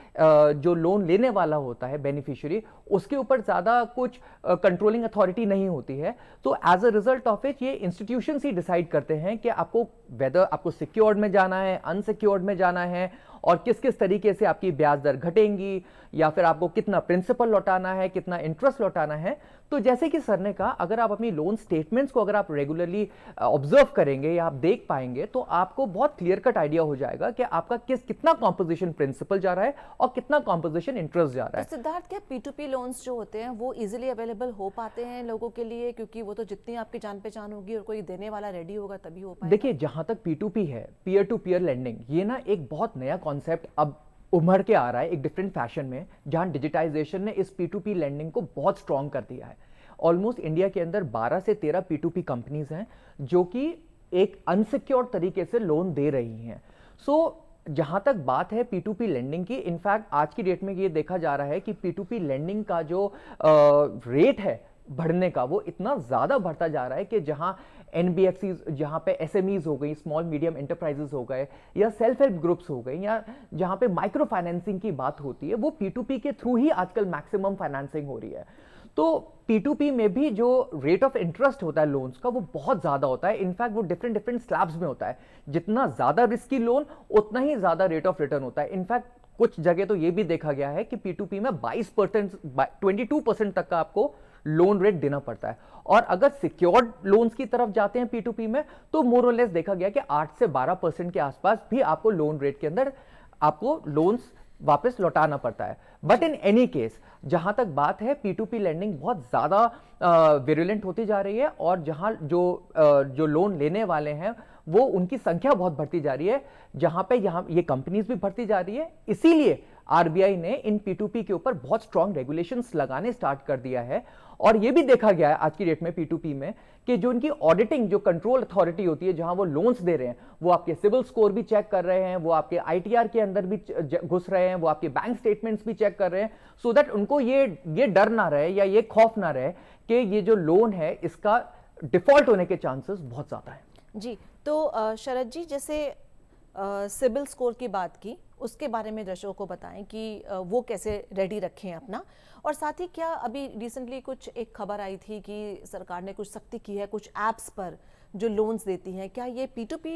जो लोन लेने वाला होता है बेनिफिशियरी उसके ऊपर ज़्यादा कुछ कंट्रोलिंग अथॉरिटी नहीं होती है। तो as a result of it ये इंस्टीट्यूशंस ही डिसाइड करते हैं कि आपको वेदर आपको सिक्योर्ड में जाना है, अनसिक्योर्ड में जाना है और किस किस तरीके से आपकी ब्याज दर घटेंगी या फिर आपको कितना प्रिंसिपल लौटाना है, कितना इंटरेस्ट लौटाना है। तो जैसे कि सर ने कहा, अगर आप अपनी लोन स्टेटमेंट्स को अगर आप रेगुलरली ऑब्जर्व करेंगे या आप देख पाएंगे तो आपको बहुत क्लियर कट आइडिया हो जाएगा कि आपका कितना कॉम्पोजिशन प्रिंसिपल जा रहा है और कितना कॉम्पोजिशन इंटरेस्ट जा रहा है। तो सिद्धार्थ, क्या P2P लोन्स जो होते हैं वो इजीली अवेलेबल हो पाते हैं लोगों के लिए, क्योंकि वो तो जितनी आपकी जान पहचान होगी और कोई देने वाला रेडी होगा तभी हो पाएगा? देखिए, जहां तक P2P है, पीयर टू पीयर लेंडिंग, ये ना एक बहुत नया कॉन्सेप्ट अब उभर के आ रहा है एक डिफरेंट फैशन में, जहां डिजिटाइजेशन ने इस P2P लेंडिंग को बहुत स्ट्रॉन्ग कर दिया है। ऑलमोस्ट इंडिया के अंदर 12 से 13 P2P कंपनीज हैं जो कि एक अनसिक्योर्ड तरीके से लोन दे रही हैं। सो जहां तक बात है P2P लेंडिंग की, इनफैक्ट आज की डेट में ये देखा जा रहा है कि P2P लेंडिंग का जो रेट है बढ़ने का वो इतना ज़्यादा बढ़ता जा रहा है कि जहां एनबीएफसीज, जहां पे एसएमईज हो गई, स्मॉल मीडियम एंटरप्राइजेस हो गए या सेल्फ हेल्प ग्रुप्स हो गई या जहां पे माइक्रो फाइनेंसिंग की बात होती है, वो P2P के थ्रू ही आजकल मैक्सिमम फाइनेंसिंग हो रही है। तो P2P में भी जो रेट ऑफ इंटरेस्ट होता है लोन्स का वो बहुत ज़्यादा होता है। इनफैक्ट वो डिफरेंट स्लैब्स में होता है। जितना ज़्यादा रिस्की लोन उतना ही ज़्यादा रेट ऑफ रिटर्न होता है। इनफैक्ट कुछ जगह तो ये भी देखा गया है कि P2P में 22% तक का आपको लोन रेट देना पड़ता है। और अगर सिक्योर्ड लोन्स की तरफ जाते हैं P2P में तो मोर और लेस देखा गया कि 8 से 12% के आसपास भी आपको लोन रेट के अंदर आपको लोन्स वापस लौटाना पड़ता है। बट इन एनी केस, जहां तक बात है P2P लेंडिंग बहुत ज़्यादा विरुलेंट होती जा रही है और जहां जो लोन लेने वाले हैं वो उनकी संख्या बहुत बढ़ती जा रही है, जहां पे ये कंपनीज भी बढ़ती जा रही है। इसीलिए आरबीआई ने इन P2P के ऊपर बहुत स्ट्रॉन्ग रेगुलेशंस लगाने स्टार्ट कर दिया है। और ये भी देखा गया है आज की डेट में P2P में कि जो इनकी ऑडिटिंग जो कंट्रोल अथॉरिटी होती है, जहां वो लोन्स दे रहे हैं, वो आपके सिविल स्कोर भी चेक कर रहे हैं, वो आपके आईटीआर के अंदर भी घुस रहे हैं, वो आपके बैंक स्टेटमेंट्स भी चेक कर रहे हैं, सो दैट उनको ये डर ना रहे या ये खौफ ना रहे कि ये जो लोन है इसका डिफॉल्ट होने के चांसेस बहुत ज्यादा है। जी, तो शरद जी, जैसे सिबिल स्कोर की बात की, उसके बारे में दर्शकों को बताएं कि वो कैसे रेडी रखें अपना। और साथ ही क्या अभी रिसेंटली कुछ एक खबर आई थी कि सरकार ने कुछ सख्ती की है कुछ ऐप्स पर जो लोन्स देती हैं, क्या ये P2P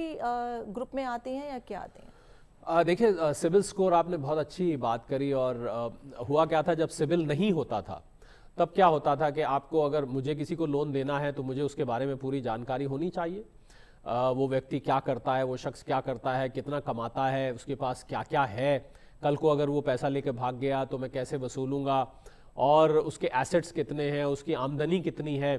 ग्रुप में आती हैं या क्या आती हैं? देखिए, सिबिल स्कोर आपने बहुत अच्छी बात करी। और हुआ क्या था, जब सिबिल नहीं होता था तब क्या होता था कि आपको, अगर मुझे किसी को लोन देना है तो मुझे उसके बारे में पूरी जानकारी होनी चाहिए। वो व्यक्ति क्या करता है, वो शख्स क्या करता है, कितना कमाता है, उसके पास क्या क्या है, कल को अगर वो पैसा लेके भाग गया तो मैं कैसे वसूलूंगा, और उसके एसेट्स कितने हैं, उसकी आमदनी कितनी है,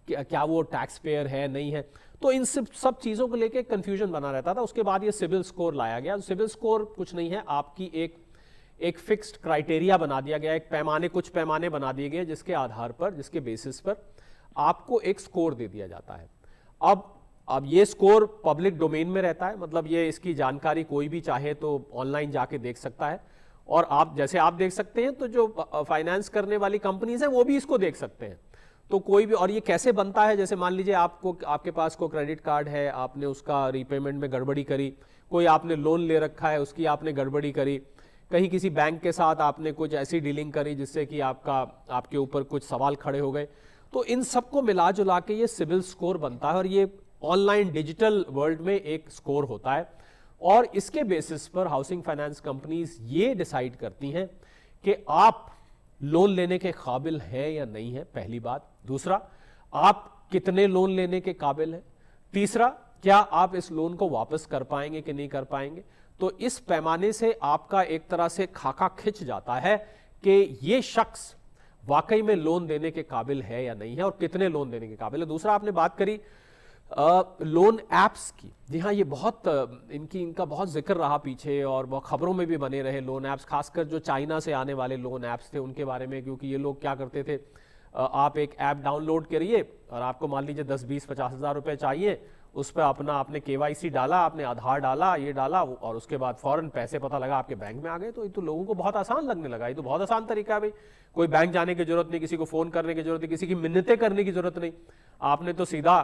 क्या वो टैक्स पेयर है नहीं है। तो इन सब चीज़ों को लेके कन्फ्यूजन बना रहता था। उसके बाद ये सिबिल स्कोर लाया गया। सिबिल स्कोर कुछ नहीं है, आपकी एक फिक्स्ड क्राइटेरिया बना दिया गया, कुछ पैमाने बना दिए गए जिसके आधार पर, जिसके बेसिस पर आपको एक स्कोर दे दिया जाता है। अब ये स्कोर पब्लिक डोमेन में रहता है, मतलब ये इसकी जानकारी कोई भी चाहे तो ऑनलाइन जाके देख सकता है। और जैसे आप देख सकते हैं तो जो फाइनेंस करने वाली कंपनीज हैं वो भी इसको देख सकते हैं। तो कोई भी, और ये कैसे बनता है, जैसे मान लीजिए आपके पास कोई क्रेडिट कार्ड है, आपने उसका रीपेमेंट में गड़बड़ी करी, कोई आपने लोन ले रखा है उसकी आपने गड़बड़ी करी, कहीं किसी बैंक के साथ आपने कुछ ऐसी डीलिंग करी जिससे कि आपके ऊपर कुछ सवाल खड़े हो गए, तो इन सबको मिला जुला के ये सिबिल स्कोर बनता है। और ये ऑनलाइन डिजिटल वर्ल्ड में एक स्कोर होता है और इसके बेसिस पर हाउसिंग फाइनेंस कंपनीज ये डिसाइड करती हैं कि आप लोन लेने के काबिल हैं या नहीं है, पहली बात। दूसरा, आप कितने लोन लेने के काबिल हैं। तीसरा, क्या आप इस लोन को वापस कर पाएंगे कि नहीं कर पाएंगे। तो इस पैमाने से आपका एक तरह से खाका खिंच जाता है कि ये शख्स वाकई में लोन देने के काबिल है या नहीं है और कितने लोन देने के काबिल है। दूसरा, आपने बात करी लोन एप्स की। जी हाँ, ये बहुत इनका बहुत जिक्र रहा पीछे और बहुत खबरों में भी बने रहे लोन एप्स, खासकर जो चाइना से आने वाले लोन एप्स थे उनके बारे में, क्योंकि ये लोग क्या करते थे, आप एक ऐप डाउनलोड करिए और आपको मान लीजिए 10, 20, 50 हज़ार रुपये चाहिए, उस पर आपने KYC डाला, आपने आधार डाला, ये डाला और उसके बाद फौरन पैसे पता लगा आपके बैंक में आ गए। तो ये तो लोगों को बहुत आसान लगने लगा, ये तो बहुत आसान तरीका है भाई, कोई बैंक जाने की जरूरत नहीं, किसी को फ़ोन करने की जरूरत नहीं, किसी की मिन्नतें करने की जरूरत नहीं, आपने तो सीधा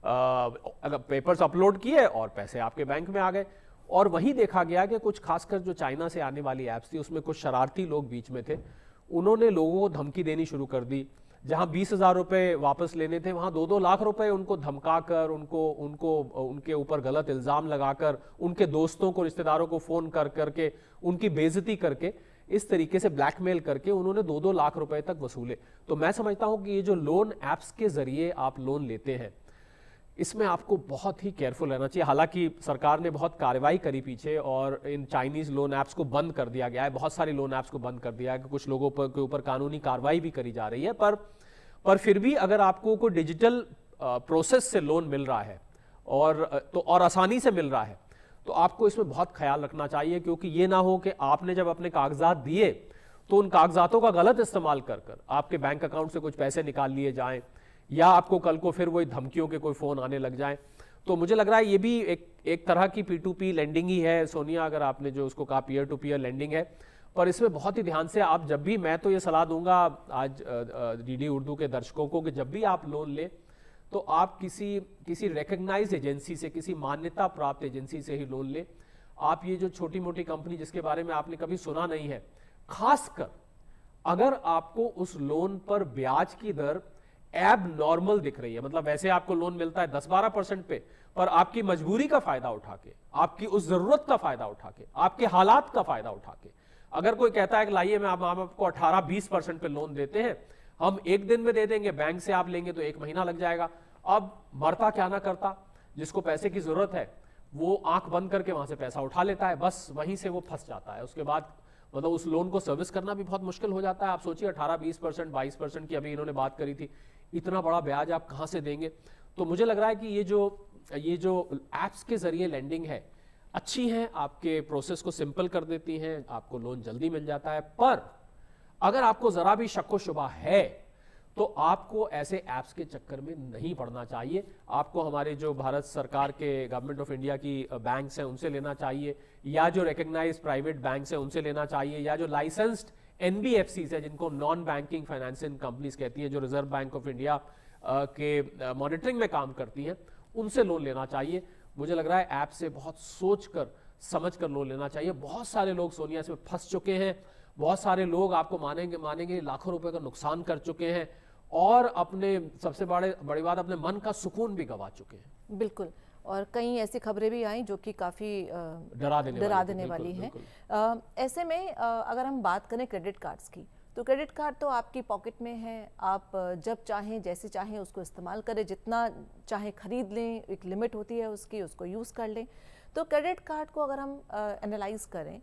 अगर पेपर्स अपलोड किए और पैसे आपके बैंक में आ गए। और वहीं देखा गया कि कुछ खासकर जो चाइना से आने वाली ऐप्स थी उसमें कुछ शरारती लोग बीच में थे, उन्होंने लोगों को धमकी देनी शुरू कर दी। जहां 20,000 रुपये वापस लेने थे वहां 2-2 लाख रुपए उनको धमकाकर, उनके ऊपर गलत इल्ज़ाम लगाकर, उनके दोस्तों को, रिश्तेदारों को फ़ोन कर करके उनकी बेइज्जती करके, इस तरीके से ब्लैकमेल करके उन्होंने 2-2 लाख रुपए तक वसूले। तो मैं समझता हूं कि ये जो लोन ऐप्स के जरिए आप लोन लेते हैं, इसमें आपको बहुत ही केयरफुल रहना चाहिए। हालांकि सरकार ने बहुत कार्रवाई करी पीछे और इन चाइनीज लोन ऐप्स को बंद कर दिया गया है, बहुत सारी लोन ऐप्स को बंद कर दिया है, कुछ लोगों के ऊपर कानूनी कार्रवाई भी करी जा रही है। पर फिर भी अगर आपको कोई डिजिटल प्रोसेस से लोन मिल रहा है और आसानी से मिल रहा है, तो आपको इसमें बहुत ख्याल रखना चाहिए, क्योंकि ये ना हो कि आपने जब अपने कागजात दिए तो उन कागजातों का गलत इस्तेमाल कर आपके बैंक अकाउंट से कुछ पैसे निकाल लिए जाएं, या आपको कल को फिर वही धमकियों के कोई फोन आने लग जाए। तो मुझे लग रहा है ये भी एक तरह की P2P लेंडिंग ही है सोनिया, अगर आपने जो उसको कहा पीयर टू पीयर लेंडिंग है। पर इसमें बहुत ही ध्यान से आप जब भी, मैं तो ये सलाह दूंगा आज DD उर्दू के दर्शकों को कि जब भी आप लोन लें तो आप किसी रिकग्नाइज्ड एजेंसी से, किसी मान्यता प्राप्त एजेंसी से ही लोन लें। आप ये जो छोटी मोटी कंपनी जिसके बारे में आपने कभी सुना नहीं है, खासकर अगर आपको उस लोन पर ब्याज की दर एब नॉर्मल दिख रही है, मतलब वैसे आपको लोन मिलता है 10-12% पे, पर आपकी मजबूरी का फायदा उठा के, आपकी उस जरूरत का फायदा उठा के, आपके हालात का फायदा उठा के अगर कोई कहता है कि लाइए मैं आपको 18-20% पे लोन देते हैं, हम एक दिन में दे देंगे, बैंक से आप लेंगे तो 1 महीना लग जाएगा। अब मरता क्या ना करता, जिसको पैसे की जरूरत है वो आंख बंद करके वहां से पैसा उठा लेता है, बस वहीं से वो फंस जाता है। उसके बाद मतलब उस लोन को सर्विस करना भी बहुत मुश्किल हो जाता है। आप सोचिए 18-20%, 22% की अभी इन्होंने बात करी थी, इतना बड़ा ब्याज आप कहां से देंगे। तो मुझे लग रहा है कि ये जो एप्स के जरिए लेंडिंग है अच्छी हैं, आपके प्रोसेस को सिंपल कर देती हैं, आपको लोन जल्दी मिल जाता है। पर अगर आपको जरा भी शक व शुबा है तो आपको ऐसे ऐप्स के चक्कर में नहीं पड़ना चाहिए। आपको हमारे जो भारत सरकार के, गवर्नमेंट ऑफ इंडिया की बैंक्स हैं उनसे लेना चाहिए, या जो रिकग्नाइज प्राइवेट बैंक्स हैं उनसे लेना चाहिए, या जो लाइसेंस्ड NBFCs है जिनको नॉन बैंकिंग फाइनेंसिंग कंपनीज कहती हैं, जो रिजर्व बैंक ऑफ इंडिया के मॉनिटरिंग में काम करती हैं, उनसे लोन लेना चाहिए। मुझे लग रहा है ऐप से बहुत सोच कर समझ कर लोन लेना चाहिए। बहुत सारे लोग सोनिया इसमें फंस चुके हैं, बहुत सारे लोग आपको मानेंगे लाखों रुपए का नुकसान कर चुके हैं और अपने सबसे बड़ी बात, अपने मन का सुकून भी गंवा चुके हैं। बिल्कुल, और कई ऐसी खबरें भी आई जो कि काफ़ी डरा देने वाली हैं। ऐसे में अगर हम बात करें क्रेडिट कार्ड्स की, तो क्रेडिट कार्ड तो आपकी पॉकेट में है, आप जब चाहें जैसे चाहें उसको इस्तेमाल करें, जितना चाहें खरीद लें, एक लिमिट होती है उसकी, उसको यूज़ कर लें। तो क्रेडिट कार्ड को अगर हम एनालाइज करें,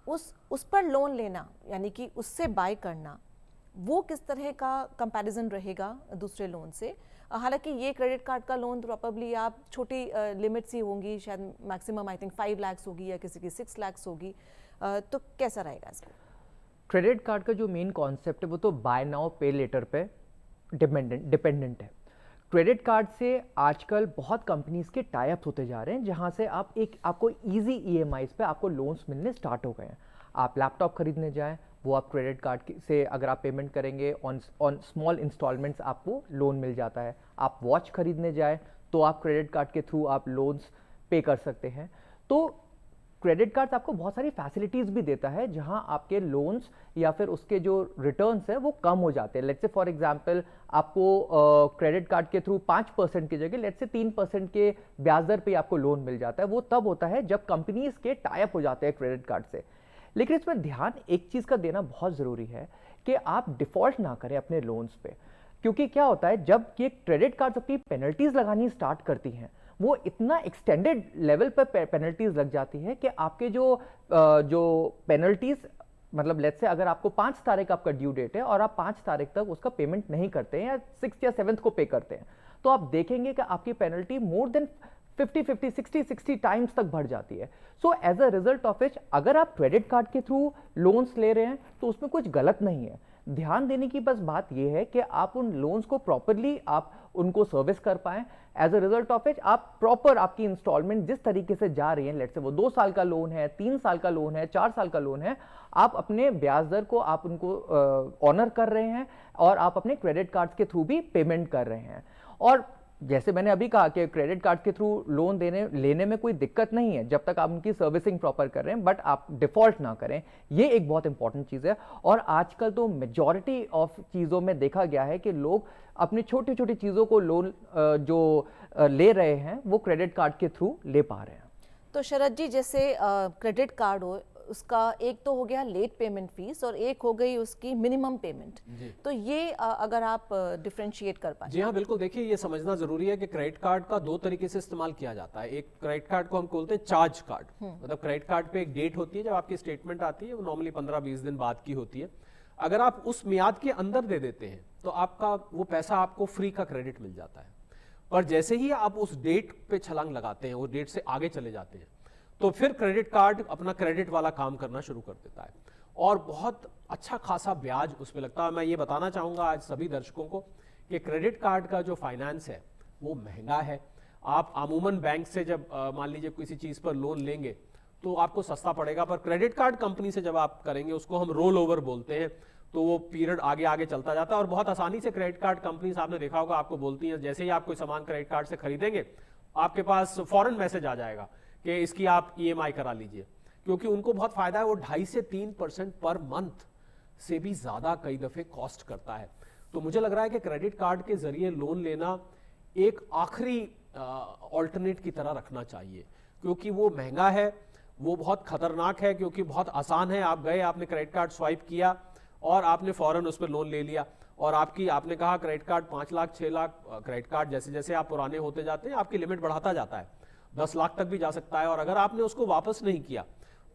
उस पर लोन लेना यानी कि उससे बाय करना, वो किस तरह का कंपैरिजन रहेगा दूसरे लोन से। हालांकि ये क्रेडिट कार्ड का लोन प्रॉबली आप छोटी लिमिट्स ही होंगी, शायद मैक्सिमम आई थिंक 5 लाख होगी या किसी की 6 लाख होगी, तो कैसा रहेगा इसको? क्रेडिट कार्ड का जो मेन कॉन्सेप्ट है वो तो बाय नाउ पे लेटर पे डिपेंडेंट है। क्रेडिट कार्ड से आजकल बहुत कंपनीज के टाई अप्स होते जा रहे हैं, जहां से आपको इजी EMIs पे आपको लोन्स मिलने स्टार्ट हो गए हैं। आप लैपटॉप खरीदने जाएं, वो आप क्रेडिट कार्ड से अगर आप पेमेंट करेंगे ऑन स्मॉल इंस्टॉलमेंट्स आपको लोन मिल जाता है। आप वॉच खरीदने जाएं तो आप क्रेडिट कार्ड के थ्रू आप लोन्स पे कर सकते हैं। तो क्रेडिट कार्ड आपको बहुत सारी फैसिलिटीज़ भी देता है, जहां आपके लोन्स या फिर उसके जो रिटर्न्स है वो कम हो जाते हैं। लेट्स से फॉर एग्जांपल आपको क्रेडिट कार्ड के थ्रू 5% की जगह लेट्स से 3% के ब्याज दर पे आपको लोन मिल जाता है। वो तब होता है जब कंपनीज के टाई अप हो जाते हैं क्रेडिट कार्ड से। लेकिन इसमें ध्यान एक चीज़ का देना बहुत ज़रूरी है कि आप डिफ़ॉल्ट ना करें अपने लोन्स पे, क्योंकि क्या होता है जब ये क्रेडिट कार्ड अपनी पेनल्टीज़ लगानी स्टार्ट करती हैं, वो इतना एक्सटेंडेड लेवल पर पेनल्टीज लग जाती है कि आपके जो पेनल्टीज मतलब लेट्स से अगर आपको 5 तारीख आपका ड्यू डेट है और आप 5 तारीख तक उसका पेमेंट नहीं करते हैं या 6 या 7 को पे करते हैं, तो आप देखेंगे कि आपकी पेनल्टी मोर देन 50 टाइम्स तक बढ़ जाती है। So as a result of which अगर आप क्रेडिट कार्ड के थ्रू लोन्स ले रहे हैं तो उसमें कुछ गलत नहीं है। ध्यान देने की बस बात यह है कि आप उन लोन्स को प्रॉपरली आप उनको सर्विस कर पाएं। As a result of which आप प्रॉपर आपकी इंस्टॉलमेंट जिस तरीके से जा रही है, लेट्स से वो 2 साल का लोन है, 3 साल का लोन है, 4 साल का लोन है, आप अपने ब्याज दर को आप उनको ऑनर कर रहे हैं और आप अपने क्रेडिट कार्ड के थ्रू भी पेमेंट कर रहे हैं। और जैसे मैंने अभी कहा कि क्रेडिट कार्ड के थ्रू लोन लेने में कोई दिक्कत नहीं है जब तक आप उनकी सर्विसिंग प्रॉपर कर रहे हैं, बट आप डिफॉल्ट ना करें, ये एक बहुत इंपॉर्टेंट चीज़ है। और आजकल तो मेजॉरिटी ऑफ चीज़ों में देखा गया है कि लोग अपनी छोटी छोटी चीज़ों को लोन जो ले रहे हैं वो क्रेडिट कार्ड के थ्रू ले पा रहे हैं। तो शरद जी, जैसे क्रेडिट कार्ड हो, उसका एक तो हो गया लेट पेमेंट फीस और एक हो गई उसकी मिनिमम पेमेंट, तो ये अगर आप डिफरेंशिएट कर पाए। जी हाँ, बिल्कुल। देखिए, ये समझना जरूरी है कि क्रेडिट कार्ड का 2 तरीके से इस्तेमाल किया जाता है। एक क्रेडिट कार्ड को हम बोलते हैं चार्ज कार्ड, मतलब क्रेडिट कार्ड पे एक डेट होती है जब आपकी स्टेटमेंट आती है, वो नॉर्मली 15-20 दिन बाद की होती है। अगर आप उस मियाद के अंदर दे देते हैं तो आपका वो पैसा आपको फ्री का क्रेडिट मिल जाता है। पर जैसे ही आप उस डेट पे छलांग लगाते हैं, वो डेट से आगे चले जाते हैं, तो फिर क्रेडिट कार्ड अपना क्रेडिट वाला काम करना शुरू कर देता है और बहुत अच्छा खासा ब्याज उस पर लगता है। मैं ये बताना चाहूँगा आज सभी दर्शकों को कि क्रेडिट कार्ड का जो फाइनेंस है वो महंगा है। आप अमूमन बैंक से जब मान लीजिए किसी चीज़ पर लोन लेंगे तो आपको सस्ता पड़ेगा, पर क्रेडिट कार्ड कंपनी से जब आप करेंगे, उसको हम रोल ओवर बोलते हैं, तो वो पीरियड आगे आगे चलता जाता है और बहुत आसानी से क्रेडिट कार्ड कंपनी, आपने देखा होगा, आपको बोलती हैं जैसे ही आप कोई सामान क्रेडिट कार्ड से खरीदेंगे आपके पास फौरन मैसेज आ जाएगा कि इसकी आप EMI करा लीजिए, क्योंकि उनको बहुत फायदा है। वो 2.5 से 3% पर मंथ से भी ज्यादा कई दफे कॉस्ट करता है। तो मुझे लग रहा है कि क्रेडिट कार्ड के जरिए लोन लेना एक आखिरी ऑल्टरनेट की तरह रखना चाहिए, क्योंकि वो महंगा है, वो बहुत खतरनाक है, क्योंकि बहुत आसान है। आप गए, आपने क्रेडिट कार्ड स्वाइप किया और आपने फौरन उस पर लोन ले लिया और आपने कहा credit card 5 lakh 6 lakh, credit card जैसे जैसे आप पुराने होते जाते हैं आपकी लिमिट बढ़ाता जाता है, 10 लाख तक भी जा सकता है। और अगर आपने उसको वापस नहीं किया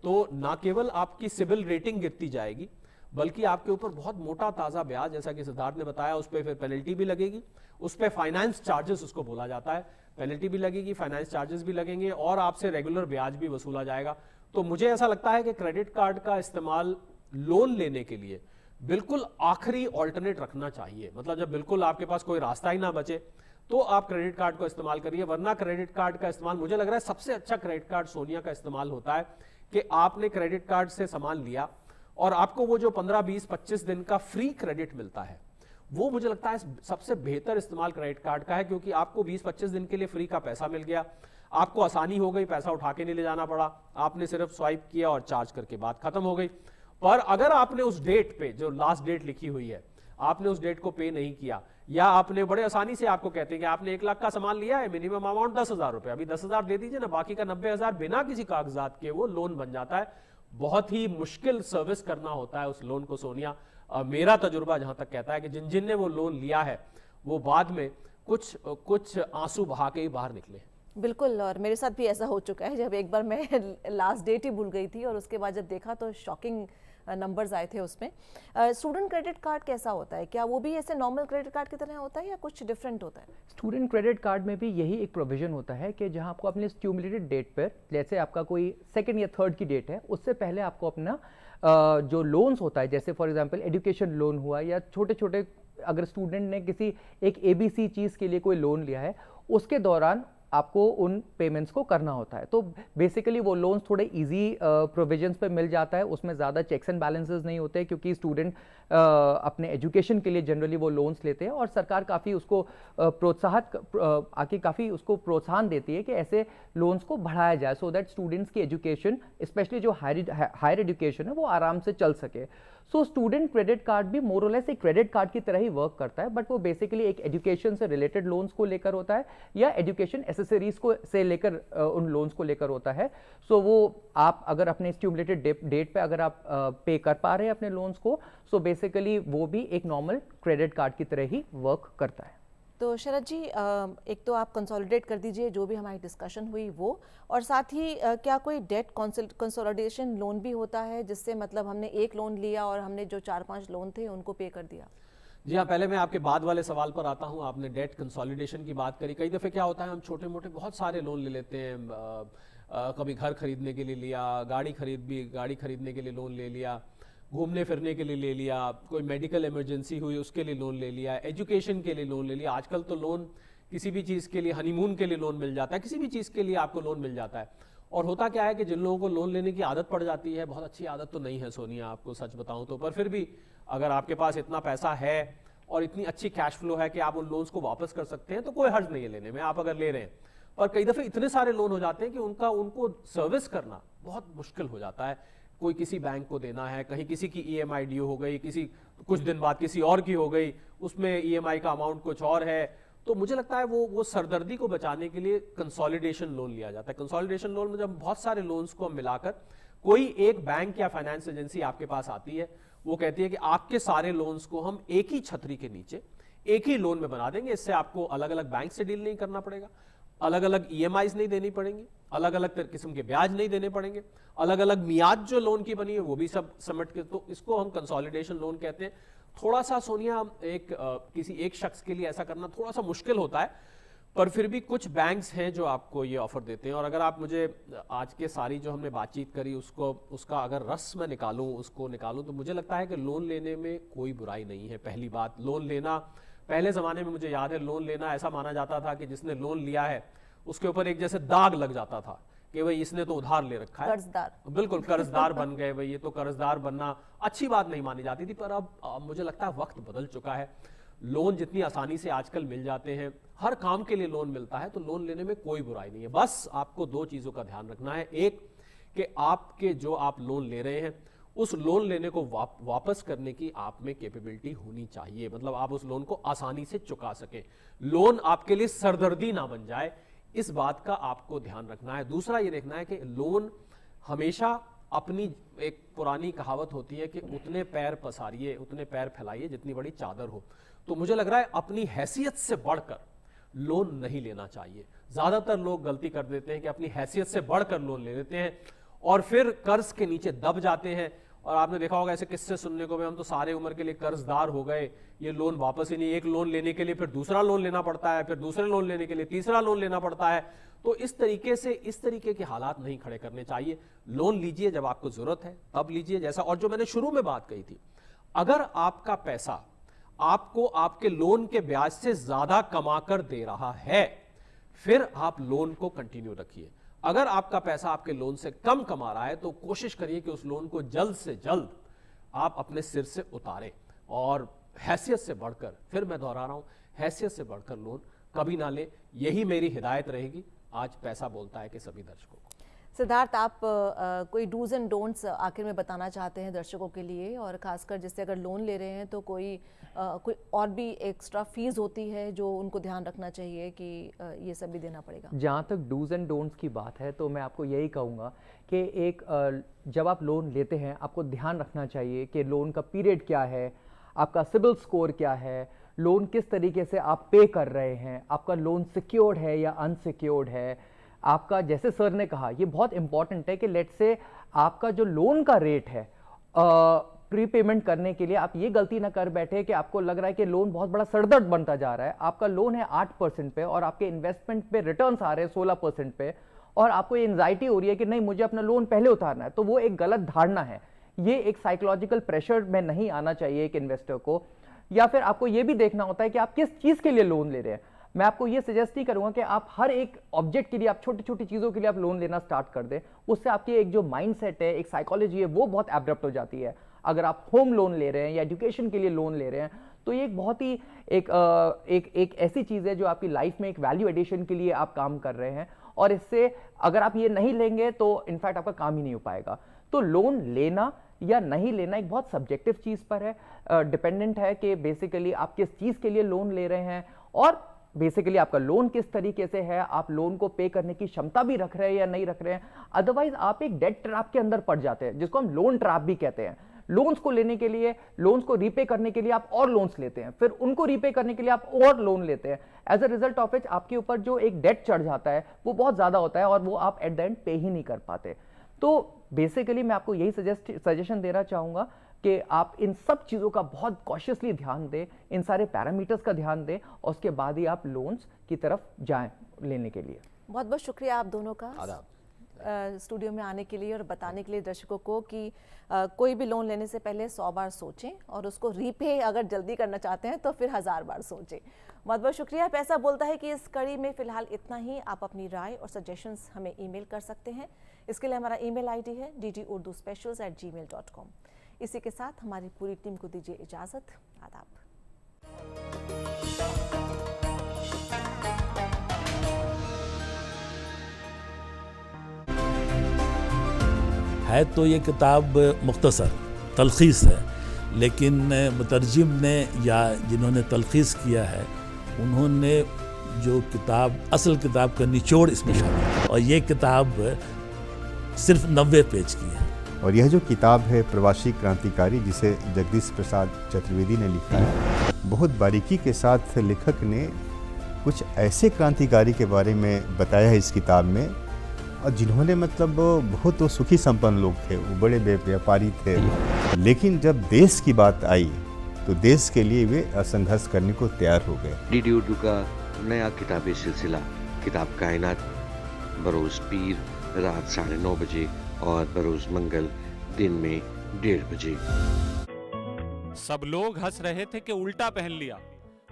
तो ना केवल आपकी सिबिल रेटिंग गिरती जाएगी, बल्कि आपके ऊपर बहुत मोटा ताजा ब्याज, जैसा कि सिद्धार्थ ने बताया, उस पर फिर पेनल्टी भी लगेगी, उस पर फाइनेंस चार्जेस उसको बोला जाता है, पेनल्टी भी लगेगी, फाइनेंस चार्जेस भी लगेंगे और आपसे रेगुलर ब्याज भी वसूला जाएगा। तो मुझे ऐसा लगता है कि क्रेडिट कार्ड का इस्तेमाल लोन लेने के लिए बिल्कुल आखिरी ऑल्टरनेट रखना चाहिए। मतलब जब बिल्कुल आपके पास कोई रास्ता ही ना बचे तो आप क्रेडिट कार्ड को इस्तेमाल करिए, वरना क्रेडिट कार्ड का इस्तेमाल, मुझे लग रहा है सबसे अच्छा क्रेडिट कार्ड सोनिया का इस्तेमाल होता है कि आपने क्रेडिट कार्ड से सामान लिया और आपको वो जो 15, 20, 25 दिन का फ्री क्रेडिट मिलता है, वो मुझे लगता है सबसे बेहतर इस्तेमाल क्रेडिट कार्ड का है, क्योंकि आपको 20-25 दिन के लिए फ्री का पैसा मिल गया, आपको आसानी हो गई, पैसा उठा के नहीं ले जाना पड़ा, आपने सिर्फ स्वाइप किया और चार्ज करके बात खत्म हो गई। पर अगर आपने उस डेट पे, जो लास्ट डेट लिखी हुई है, आपने उस डेट को पे नहीं किया, या आपने बड़े आसानी से, आपको कहते हैं कि आपने 1 लाख का सामान लिया है, मिनिमम अमाउंट 10,000 रुपए, अभी 10,000 दे दीजिए ना, बाकी का 90,000 बिना किसी कागजात के वो लोन बन जाता है। बहुत ही मुश्किल सर्विस करना होता है उस लोन को सोनिया। मेरा तजुर्बा जहां तक कहता है कि जिन ने वो लोन लिया है वो बाद में कुछ आंसू बहा के ही बाहर निकले। बिल्कुल, और मेरे साथ भी ऐसा हो चुका है, जब एक बार मैं लास्ट डेट ही भूल गई थी और उसके बाद जब देखा तो शॉकिंग नंबर्स आए थे उसमें। स्टूडेंट क्रेडिट कार्ड कैसा होता है? क्या वो भी ऐसे नॉर्मल क्रेडिट कार्ड की तरह होता है या कुछ डिफरेंट होता है? स्टूडेंट क्रेडिट कार्ड में भी यही एक प्रोविजन होता है कि जहां आपको अपने स्ट्यूमुलेटेड डेट पर, जैसे आपका कोई 2nd या 3rd की डेट है, उससे पहले आपको अपना जो लोन्स होता है, जैसे फॉर एग्जांपल एजुकेशन लोन हुआ या छोटे छोटे, अगर स्टूडेंट ने किसी एक ABC चीज़ के लिए कोई लोन लिया है, उसके दौरान आपको उन पेमेंट्स को करना होता है। तो बेसिकली वो लोन्स थोड़े इजी प्रोविजंस पे मिल जाता है, उसमें ज़्यादा चेक्स एंड बैलेंसेस नहीं होते, क्योंकि स्टूडेंट अपने एजुकेशन के लिए जनरली वो लोन्स लेते हैं और सरकार काफ़ी उसको काफ़ी उसको प्रोत्साहन देती है कि ऐसे लोन्स को बढ़ाया जाए, सो दैट स्टूडेंट्स की एजुकेशन, स्पेशली जो हायर एजुकेशन है, वो आराम से चल सके। सो स्टूडेंट क्रेडिट कार्ड भी मोर और लेस एक क्रेडिट कार्ड की तरह ही वर्क करता है, बट वो बेसिकली एक एजुकेशन से रिलेटेड लोन्स को लेकर होता है या एजुकेशन एसेसरीज को से लेकर उन लोन्स को लेकर होता है। सो वो आप अगर अपने स्ट्यूमुलेटेड डेट पे अगर आप पे कर पा रहे हैं अपने लोन्स को, सो बेसिकली वो भी एक नॉर्मल क्रेडिट कार्ड की तरह ही वर्क करता है। तो शरद जी, एक तो आप कंसोलिडेट कर दीजिए जो भी हमारी डिस्कशन हुई वो, और साथ ही क्या कोई डेट कंसोलिडेशन लोन भी होता है जिससे मतलब हमने एक लोन लिया और हमने जो 4-5 लोन थे उनको पे कर दिया? जी हाँ, पहले मैं आपके बाद वाले सवाल पर आता हूँ। आपने डेट कंसोलिडेशन की बात करी। कई दफ़े क्या होता है, हम छोटे मोटे बहुत सारे लोन ले लेते हैं। कभी घर खरीदने के लिए लिया, गाड़ी खरीदने के लिए लोन ले लिया, घूमने फिरने के लिए ले लिया, कोई मेडिकल इमरजेंसी हुई उसके लिए लोन ले लिया, एजुकेशन के लिए लोन ले लिया। आजकल तो लोन किसी भी चीज़ के लिए, हनीमून के लिए लोन मिल जाता है, किसी भी चीज़ के लिए आपको लोन मिल जाता है। और होता क्या है कि जिन लोगों को लोन लेने की आदत पड़ जाती है, बहुत अच्छी आदत तो नहीं है सोनिया, आपको सच बताऊं तो, पर फिर भी अगर आपके पास इतना पैसा है और इतनी अच्छी कैश फ्लो है कि आप उन लोन्स को वापस कर सकते हैं, तो कोई हर्ज नहीं है लेने में, आप अगर ले रहे हैं। पर कई दफ़े इतने सारे लोन हो जाते हैं कि उनको सर्विस करना बहुत मुश्किल हो जाता है। कोई किसी बैंक को देना है, कहीं किसी की EMI ड्यू हो गई, किसी कुछ दिन बाद किसी और की हो गई, उसमें EMI का अमाउंट कुछ और है। तो मुझे लगता है वो सरदर्दी को बचाने के लिए कंसोलिडेशन लोन लिया जाता है। कंसोलिडेशन लोन में जब बहुत सारे लोन्स को हम मिलाकर कोई एक बैंक या फाइनेंस एजेंसी आपके पास आती है, वो कहती है कि आपके सारे लोन्स को हम एक ही छतरी के नीचे एक ही लोन में बना देंगे। इससे आपको अलग अलग बैंक से डील नहीं करना पड़ेगा, अलग अलग EMIs नहीं देनी पड़ेंगी, अलग अलग किस्म के ब्याज नहीं देने पड़ेंगे, अलग अलग मियाद जो लोन की बनी है वो भी सब समेट के, तो इसको हम कंसोलिडेशन लोन कहते हैं। थोड़ा सा सोनिया किसी एक शख्स के लिए ऐसा करना थोड़ा सा मुश्किल होता है, पर फिर भी कुछ बैंक्स हैं जो आपको ये ऑफर देते हैं। और अगर आप मुझे आज के सारी जो हमने बातचीत करी उसका अगर रस मैं निकालूं तो मुझे लगता है कि लोन लेने में कोई बुराई नहीं है। पहली बात, लोन लेना, पहले ज़माने में मुझे याद है लोन लेना ऐसा माना जाता था कि जिसने लोन लिया है उसके ऊपर एक जैसे दाग लग जाता था कि भाई इसने तो उधार ले रखा है, कर्जदार, बिल्कुल कर्जदार बन गए भाई, ये तो कर्जदार बनना अच्छी बात नहीं मानी जाती थी। पर अब मुझे लगता है वक्त बदल चुका है। लोन जितनी आसानी से आजकल मिल जाते हैं, हर काम के लिए लोन मिलता है, तो लोन लेने में कोई बुराई नहीं है। बस आपको दो चीज़ों का ध्यान रखना है। एक कि आपके जो आप लोन ले रहे हैं उस लोन लेने को वापस करने की आप में कैपेबिलिटी होनी चाहिए, मतलब आप उस लोन को आसानी से चुका सकें। लोन आपके लिए सरदर्दी ना बन जाए, इस बात का आपको ध्यान रखना है। दूसरा ये देखना है कि लोन हमेशा अपनी, एक पुरानी कहावत होती है कि उतने पैर पसारिए, उतने पैर फैलाइए जितनी बड़ी चादर हो। तो मुझे लग रहा है अपनी हैसियत से बढ़कर लोन नहीं लेना चाहिए। ज्यादातर लोग गलती कर देते हैं कि अपनी हैसियत से बढ़कर लोन ले लेते हैं और फिर कर्ज के नीचे दब जाते हैं। और आपने देखा होगा ऐसे किस्से सुनने को, हम तो सारे उम्र के लिए कर्जदार हो गए, ये लोन वापस ही नहीं, एक लोन लेने के लिए फिर दूसरा लोन लेना पड़ता है, फिर दूसरे लोन लेने के लिए तीसरा लोन लेना पड़ता है। तो इस तरीके के हालात नहीं खड़े करने चाहिए। लोन लीजिए जब आपको जरूरत है तब लीजिए, जैसा, और जो मैंने शुरू में बात कही थी, अगर आपका पैसा आपको आपके लोन के ब्याज से ज्यादा कमाकर दे रहा है फिर आप लोन को कंटिन्यू रखिए। अगर आपका पैसा आपके लोन से कम कमा रहा है तो कोशिश करिए कि उस लोन को जल्द से जल्द आप अपने सिर से उतारें। और हैसियत से बढ़कर, फिर मैं दोहरा रहा हूं, हैसियत से बढ़कर लोन कभी ना ले, यही मेरी हिदायत रहेगी। आज पैसा बोलता है कि सभी दर्शकों को। सिद्धार्थ, आप कोई डूज एंड डोंट्स आखिर में बताना चाहते हैं दर्शकों के लिए, और खासकर जिससे अगर लोन ले रहे हैं तो कोई और भी एक्स्ट्रा फीस होती है जो उनको ध्यान रखना चाहिए कि ये सब भी देना पड़ेगा? जहाँ तक डूज एंड डोंट्स की बात है तो मैं आपको यही कहूँगा कि जब आप लोन लेते हैं आपको ध्यान रखना चाहिए कि लोन का पीरियड क्या है, आपका सिबिल स्कोर क्या है, लोन किस तरीके से आप पे कर रहे हैं, आपका लोन सिक्योर्ड है या अनसिक्योर्ड है, आपका, जैसे सर ने कहा, ये बहुत इंपॉर्टेंट है कि लेट से आपका जो लोन का रेट है प्रीपेमेंट करने के लिए आप ये गलती ना कर बैठे कि आपको लग रहा है कि लोन बहुत बड़ा सरदर्द बनता जा रहा है। आपका लोन है 8% पे और आपके इन्वेस्टमेंट पे रिटर्न्स आ रहे हैं 16% पे, और आपको ये एंजाइटी हो रही है कि नहीं मुझे अपना लोन पहले उतारना है, तो वो एक गलत धारणा है। ये एक साइकोलॉजिकल प्रेशर में नहीं आना चाहिए एक इन्वेस्टर को। या फिर आपको ये भी देखना होता है कि आप किस चीज के लिए लोन ले रहे हैं। मैं आपको ये सजेस्ट नहीं करूंगा कि आप हर एक ऑब्जेक्ट के लिए, आप छोटी छोटी चीजों के लिए आप लोन लेना स्टार्ट कर दें। उससे आपकी एक जो माइंडसेट है, एक साइकोलॉजी है, वो बहुत एब्रप्ट हो जाती है। अगर आप होम लोन ले रहे हैं या एजुकेशन के लिए लोन ले रहे हैं तो ये एक बहुत ही एक ऐसी चीज है जो आपकी लाइफ में एक वैल्यू एडिशन के लिए आप काम कर रहे हैं, और इससे अगर आप ये नहीं लेंगे तो इनफैक्ट आपका काम ही नहीं हो पाएगा। तो लोन लेना या नहीं लेना एक बहुत सब्जेक्टिव चीज पर है, डिपेंडेंट है कि बेसिकली आप किस चीज के लिए लोन ले रहे हैं और बेसिकली आपका लोन किस तरीके से है, आप लोन को पे करने की क्षमता भी रख रहे हैं या नहीं रख रहे हैं। अदरवाइज आप एक डेट ट्रैप के अंदर पड़ जाते हैं, जिसको हम लोन ट्रैप भी कहते हैं। लोन्स को लेने के लिए, लोन्स को रीपे करने के लिए आप और लोन्स लेते हैं, फिर उनको रीपे करने के लिए आप और लोन लेते हैं। As a result of it आपके ऊपर जो एक डेट चढ़ जाता है वो बहुत ज़्यादा होता है और वो आप एट द एंड पे ही नहीं कर पाते। तो बेसिकली मैं आपको यही सजेशन देना चाहूँगा कि आप इन सब चीज़ों का बहुत कॉशियसली ध्यान दें, इन सारे पैरामीटर्स का ध्यान दें और उसके बाद ही आप लोन्स की तरफ जाएं लेने के लिए। बहुत बहुत शुक्रिया आप दोनों का आदाब। स्टूडियो में आने के लिए और बताने के लिए दर्शकों को कि कोई भी लोन लेने से पहले 100 बार सोचें और उसको रीपे अगर जल्दी करना चाहते हैं तो फिर 1000 बार सोचें। बहुत बहुत शुक्रिया। पैसा बोलता है कि इस कड़ी में फिलहाल इतना ही। आप अपनी राय और सजेशंस हमें ईमेल कर सकते हैं। इसके लिए हमारा ईमेल आईडी है ddurduspecials@gmail.com। इसी के साथ हमारी पूरी टीम को दीजिए इजाज़त। आदाब। है तो ये किताब मुख्तसर तलखीस है, लेकिन मुतरजिम ने या जिन्होंने तलखीस किया है उन्होंने जो किताब असल किताब का निचोड़ इसमें शामिल है और ये किताब सिर्फ 90 पेज की है। और यह जो किताब है प्रवासी क्रांतिकारी, जिसे जगदीश प्रसाद चतुर्वेदी ने लिखा है, बहुत बारीकी के साथ लेखक ने कुछ ऐसे क्रांतिकारी के बारे में बताया है इस किताब में, और जिन्होंने मतलब बहुत तो सुखी संपन्न लोग थे, वो बड़े व्यापारी थे, लेकिन जब देश की बात आई तो देश के लिए वे संघर्ष करने को तैयार हो गए। डीडी उर्दू का नया किताबी सिलसिला किताब कायनात, बरोज़ पीर रात 9:30 बजे और बरोज़ मंगल दिन में 1:30 बजे। सब लोग हंस रहे थे कि उल्टा पहन लिया,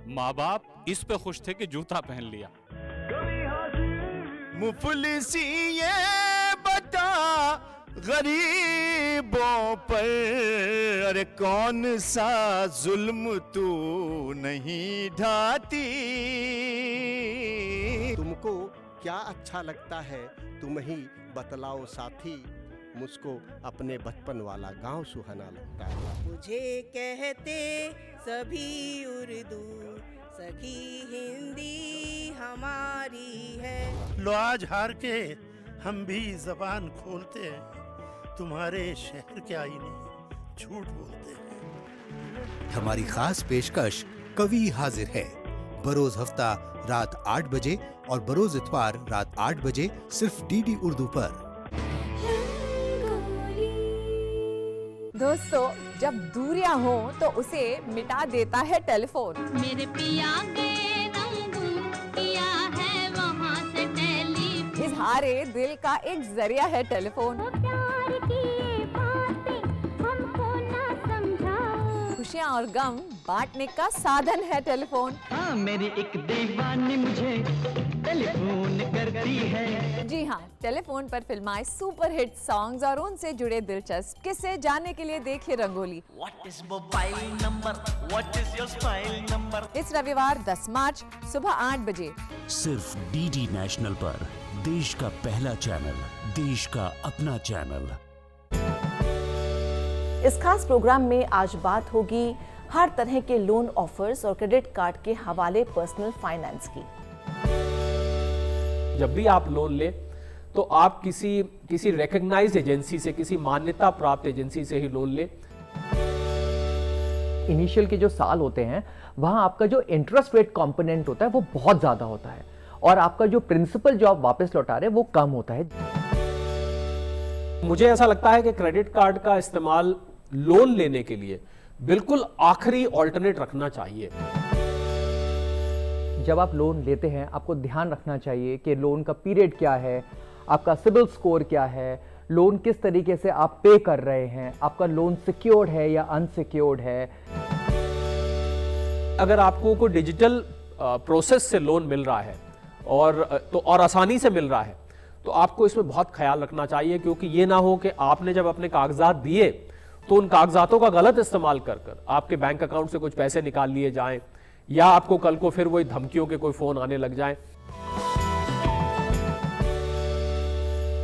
माँ बाप इस पे खुश थे कि जूता पहन लिया। मुफलिसी ये बता गरीबों पर, अरे कौन सा जुल्म तू नहीं ढाती। तुमको क्या अच्छा लगता है तुम ही बतलाओ साथी, मुझको अपने बचपन वाला गांव सुहाना लगता है। मुझे कहते सभी उर्दू, सखी हिंदी हमारी है। लो आज हार के हम भी जबान खोलते हैं, तुम्हारे शहर के आईने झूठ बोलते हैं। हमारी खास पेशकश कवि हाजिर है, बरोज हफ्ता रात 8 बजे और बरोज इतवार रात 8 बजे सिर्फ डीडी उर्दू पर। दोस्तों, जब दूरियां हो तो उसे मिटा देता है टेलीफोन। मेरे पिया के रंगून किया है वहाँ से टेलीफोन। इजहारे दिल का एक जरिया है टेलीफोन। प्यार की बातें हमको ना समझाओ। खुशियाँ और गम बांटने का साधन है टेलीफोन। हाँ, मेरी एक दीवानी मुझे टेलीफोन करती है। जी हाँ, टेलीफोन पर फिल्माए सुपर हिट सॉन्ग्स और उनसे जुड़े दिलचस्प किस्से जानने के लिए देखिए rangoli. What is mobile number? What is your smile number? इस रविवार 10 मार्च सुबह 8 बजे सिर्फ डीडी नेशनल पर, देश का पहला चैनल, देश का अपना चैनल। इस खास प्रोग्राम में आज बात होगी हर तरह के लोन ऑफर्स और क्रेडिट कार्ड के हवाले पर्सनल फाइनेंस की। जब भी आप लोन ले तो आप किसी रिकॉग्नाइज्ड एजेंसी से, किसी मान्यता प्राप्त एजेंसी से ही लोन ले। इनिशियल के जो साल होते हैं वहां आपका जो इंटरेस्ट रेट कंपोनेंट होता है वो बहुत ज्यादा होता है और आपका जो प्रिंसिपल जो आप वापस लौटा रहे हैं वो कम होता है। मुझे ऐसा लगता है कि क्रेडिट कार्ड का इस्तेमाल लोन लेने के लिए बिल्कुल आखिरी ऑल्टरनेट रखना चाहिए। जब आप लोन लेते हैं आपको ध्यान रखना चाहिए कि लोन का पीरियड क्या है, आपका सिबिल स्कोर क्या है, लोन किस तरीके से आप पे कर रहे हैं, आपका लोन सिक्योर्ड है या अनसिक्योर्ड है। अगर आपको कोई डिजिटल प्रोसेस से लोन मिल रहा है और आसानी से मिल रहा है तो आपको इसमें बहुत ख्याल रखना चाहिए, क्योंकि ये ना हो कि आपने जब अपने कागजात दिए तो उन कागजातों का गलत इस्तेमाल कर आपके बैंक अकाउंट से कुछ पैसे निकाल लिए जाएं या आपको कल को फिर वही धमकियों के कोई फोन आने लग जाएं।